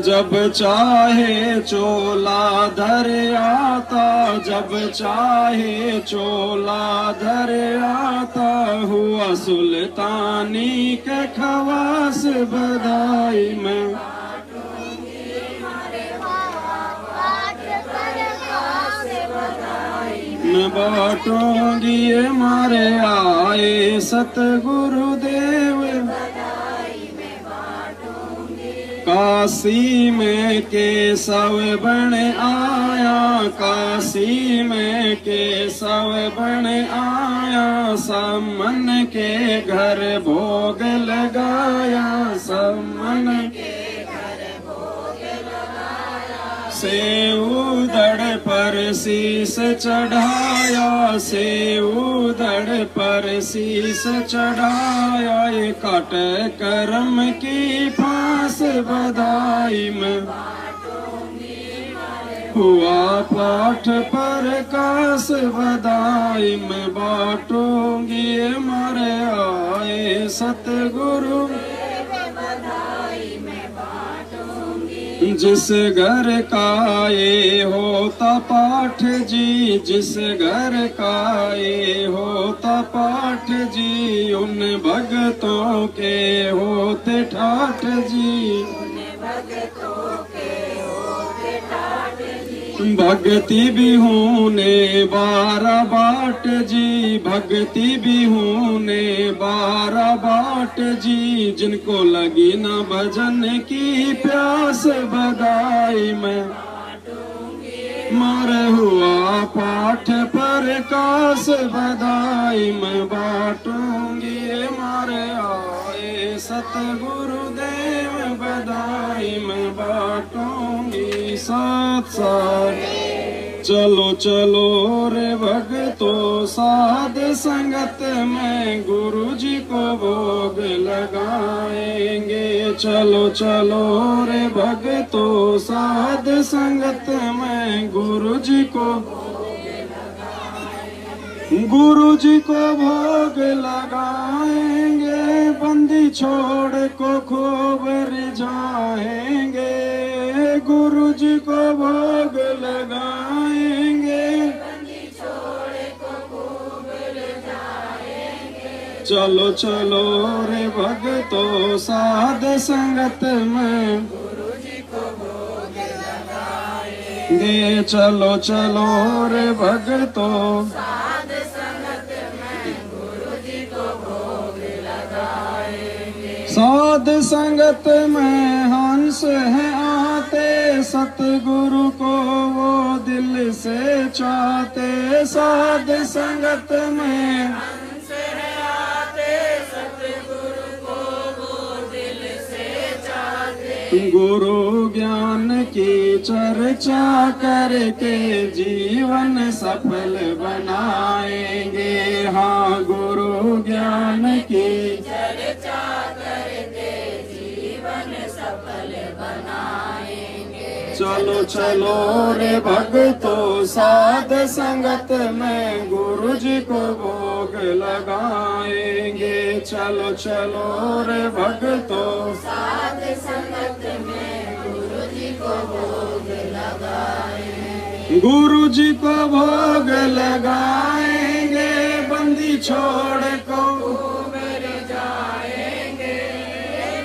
जब चाहे चोला धर आता, जब चाहे चोला धर आता। हुआ सुल्तानी के खवास बधाई मैं बाटूंगी। मारे आए सतगुरुदेव काशी में केशव बन आया, काशी में केशव बन आया। समन के घर भोग लगाया, समन सेऊदड़ पर शीस चढ़ाया, सेऊदड़ पर शीस चढ़ाया। ये काट करम की फांस बधाई में हुआ पाठ प्रकाश बधाई में बाटूंगी। मारे आए सतगुरु जिस घर का ये होता पाठ जी, जिस घर का ये होता पाठ जी। उन भगतों के होते ठाठ जी, भक्ति भी होने 12 बाट जी, भक्ति भी होने 12 बाट जी। जिनको लगी न भजन की प्यास बधाई में मारे हुआ पाठ प्रकाश बधाई में बाटूंगी। मारे आए सतगुरुदेव बधाई में बाटूंगी। साथ साथ चलो चलो रे भगतो, साध संगत में गुरु जी को भोग लगाएंगे। चलो चलो रे भगतो, साध संगत में गुरु जी को भोग लगाएंगे। बंदी छोड़ को खूब रिझाएंगे, गुरु जी को भोग लगाएंगे। चलो चलो रे भगतो, साध संगत में दे। चलो चलो रे भगतो, साध संगत में हंस है आते, सतगुरु को वो दिल से चाहते। साध संगत में हंस है आते, सतगुरु को वो दिल से चाहते। गुरु ज्ञान की चर्चा करके जीवन सफल बनाएंगे। हाँ, गुरु ज्ञान की चर्चा करके जीवन सफल बनाएंगे। चलो चलो रे भक्तों, साध संगत में गुरु जी को भोग लगाएंगे। चलो चलो रे भक्तों, साध संगत में गुरु जी को भोग लगाएंगे। गुरु जी को भोग लगाएंगे। बंदी छोड़ को कुबेर जाएंगे।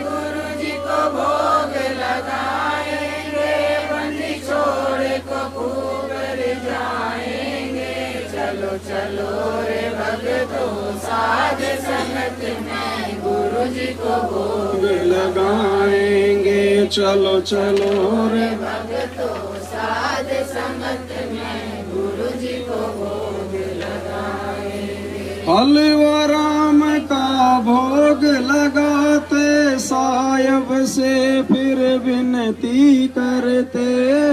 गुरु जी को भोग लगाएंगे। बंदी छोड़ को कुबेर जाएंगे। चलो चलो रे भक्तों, साध संगत में गुरु जी को भोग लगाएंगे। चलो चलो रे भक्तों, साध संगत में गुरु जी को भोग लगाएंगे। हलवा राम का भोग लगाते, सायब से फिर विनती करते।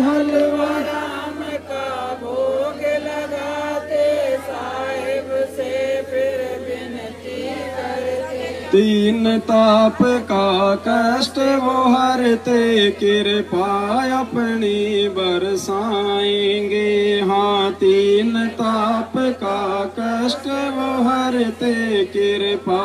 हलवा राम का भोग लगाते, साहिब से फिर विनती करते। तीन ताप का कष्ट वो हरते, कृपा अपनी बरसाएंगे। हाँ, तीन ताप का कष्ट वो हरते, कृपा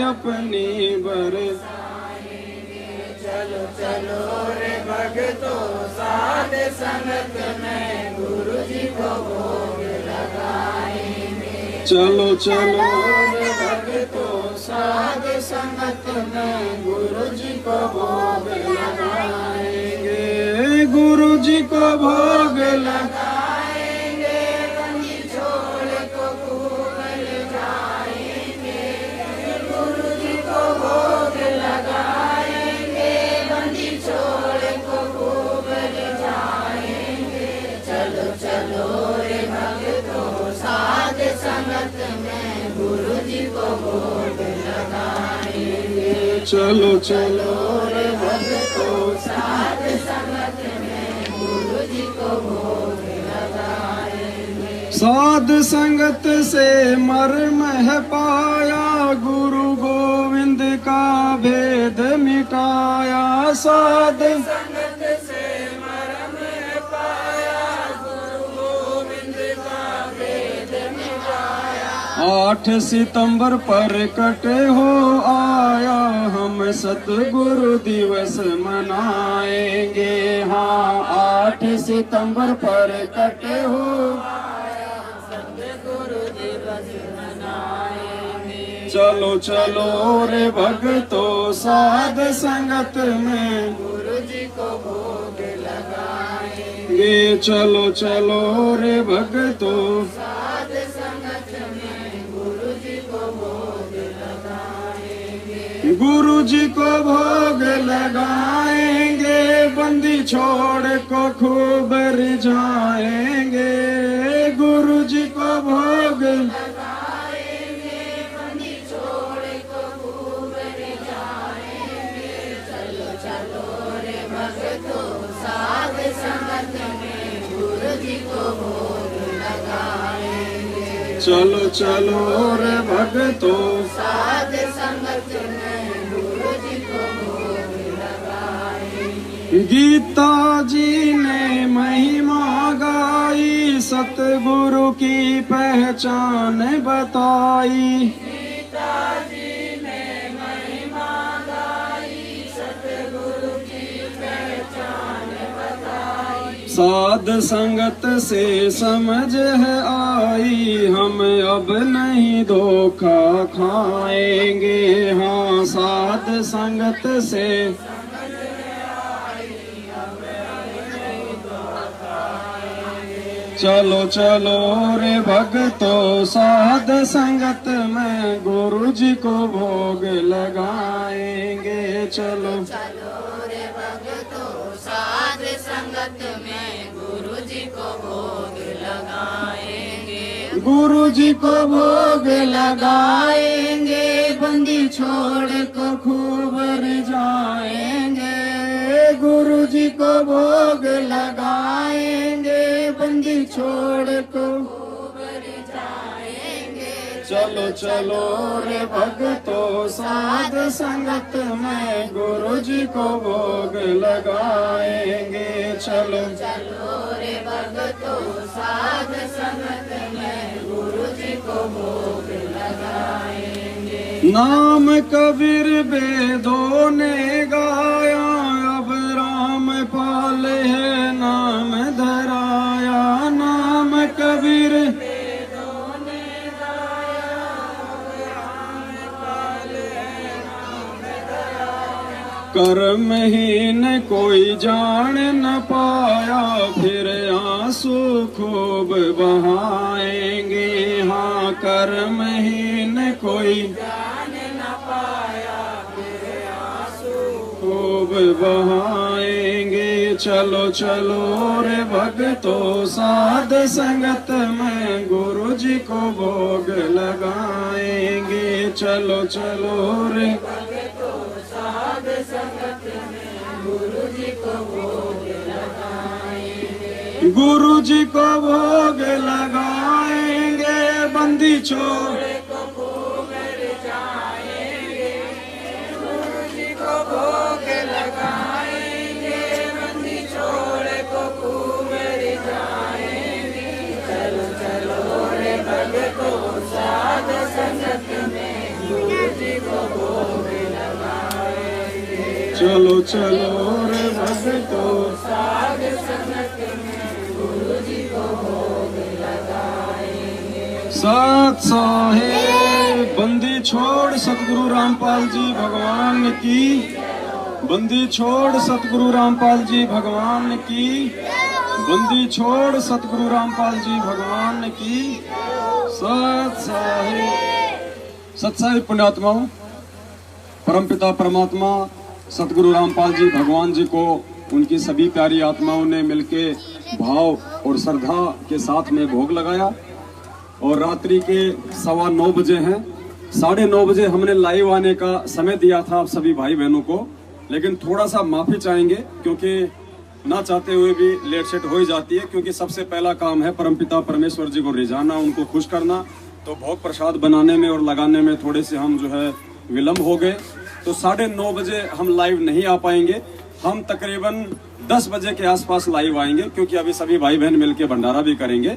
अपनी बरसाएंगे। चलो चलो रे भक्तों, साध संगत में गुरु जी को भोग लगाएंगे। चलो चलो रे भक्तों, साध संगत में गुरु जी को भोग लगाएंगे। गुरु जी को भोग लगाएंगे। बंदी छोड़ को कुबेर जाएंगे। गुरु जी को भोग लगाएंगे। बंदी छोड़ को कुबेर जाएंगे। चलो चलो रे भक्तों, साध संगत में गुरु जी को भोग लगाएंगे। चलो चलो रे भक्तों, साध संगत में गुरु जी को भोग लगाएंगे। साध संगत से मर्म है पाया, गुरु गोविंद का भेद मिटाया। साध संगत से मरम पाया, गुरु गोविंद का भेद मिटाया। 8 सितंबर पर कटे हो आया, हम सतगुरु दिवस मनाएंगे। हाँ, 8 सितंबर पर कटे हो गुरु दिवस मनाएंगे। चलो चलो रे भक्तों, साध संगत में गुरु जी को भोग लगाएंगे। ये चलो चलो रे भक्तों, साध संगत में गुरु जी को भोग लगाएंगे। गुरु जी को भोग लगाएंगे। बंदी छोड़ को खूब रिझाएंगे। गुरु जी को भोग लगाएंगे। बंदी छोड़ को खूब रिझाएंगे। चलो चलो रे भक्तों, साध संगत में गुरु जी को भोग लगाएंगे। चलो चलो रे भक्तों, साध संगत में गुरु जी को भोग लगाएंगे। गीता जी ने महिमा गाई, सतगुरु की पहचान बताई। गीता जी ने महिमा गाई, सतगुरु की पहचान बताई। साध संगत से समझ है आई, हम अब नहीं धोखा खाएंगे। हाँ, साध संगत से चलो चलो रे भक्तों, साध संगत में गुरु जी को भोग लगाएंगे। चलो चलो रे भक्तों, साध संगत में गुरु जी को भोग लगाएंगे। गुरु जी को भोग लगाएंगे। बंदी छोड़ को खूब रिझाएंगे। भोग लगाएंगे, बंदी छोड़ को चलो चलो रे भक्तों साध संगत में गुरु जी को भोग लगाएंगे। चलो चलो रे भक्तों साध संगत में गुरु जी को भोग लगाएंगे। नाम कबीर वेदों ने गाया, अब राम पाल है नाम धराया। नाम कबीर कर्महीन कोई जान न पाया, फिर आंसू खूब बहाएंगे। हाँ कर्महीन कोई जान न पाया, फिर आंसू खूब बहाएंगे। चलो चलो रे भक्तों साध संगत में गुरु जी को भोग लगाएंगे। चलो चलो रे संगत में गुरु जी को भोग लगाएंगे। गुरु जी को भोग लगाएंगे, बंदी छोड़ को खूब रिझाएंगे। गुरु जी को भोग लगाएंगे, बंदी छोड़ को खूब रिझाएंगे। चलो चलो रे भक्तों साध संगत में गुरु जी को भोग चलो चलो रे भक्तों साध संगत में गुरु जी को भोग लगाएंगे। साथ साहेब बंदी छोड़ सतगुरु रामपाल जी भगवान की, बंदी छोड़ सतगुरु रामपाल जी भगवान की, बंदी छोड़ सतगुरु रामपाल जी भगवान की। साथ साहेब पुण्यात्माओं, परमपिता परमात्मा सतगुरु रामपाल जी भगवान जी को उनकी सभी प्यारी आत्माओं ने मिलके भाव और श्रद्धा के साथ में भोग लगाया। और रात्रि के 9:15 बजे हैं। 9:30 बजे हमने लाइव आने का समय दिया था आप सभी भाई बहनों को, लेकिन थोड़ा सा माफी चाहेंगे क्योंकि ना चाहते हुए भी लेट सेट हो ही जाती है, क्योंकि सबसे पहला काम है परमपिता परमेश्वर जी को रिझाना, उनको खुश करना। तो भोग प्रसाद बनाने में और लगाने में थोड़े से हम जो है विलम्ब हो गए, तो 9:30 बजे हम लाइव नहीं आ पाएंगे। हम तकरीबन 10 बजे के आसपास लाइव आएंगे, क्योंकि अभी सभी भाई बहन मिलके भंडारा भी करेंगे।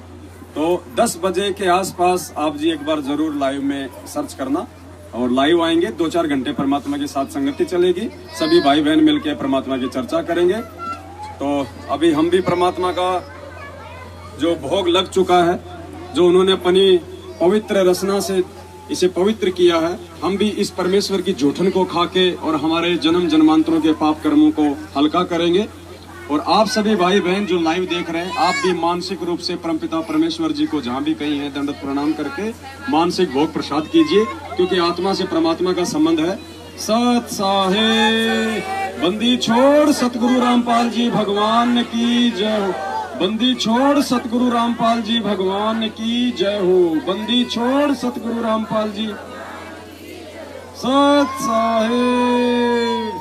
तो 10 बजे के आसपास आप जी एक बार जरूर लाइव में सर्च करना और लाइव आएंगे। 2-4 घंटे परमात्मा के साथ संगति चलेगी, सभी भाई बहन मिलके परमात्मा की चर्चा करेंगे। तो अभी हम भी परमात्मा का जो भोग लग चुका है, जो उन्होंने अपनी पवित्र रचना से इसे पवित्र किया है, हम भी इस परमेश्वर की जूठन को खाके और हमारे जन्म जन्मांतरों के पाप कर्मों को हल्का करेंगे। और आप सभी भाई बहन जो लाइव देख रहे हैं, आप भी मानसिक रूप से परमपिता परमेश्वर जी को जहाँ भी कहीं है दंडवत प्रणाम करके मानसिक भोग प्रसाद कीजिए, क्योंकि आत्मा से परमात्मा का संबंध है। सत साहेब बंदी छोड़ सतगुरु रामपाल जी भगवान की जय हो। बंदी छोड़ सतगुरु रामपाल जी भगवान की जय हो। बंदी छोड़ सतगुरु रामपाल जी। सत साहेब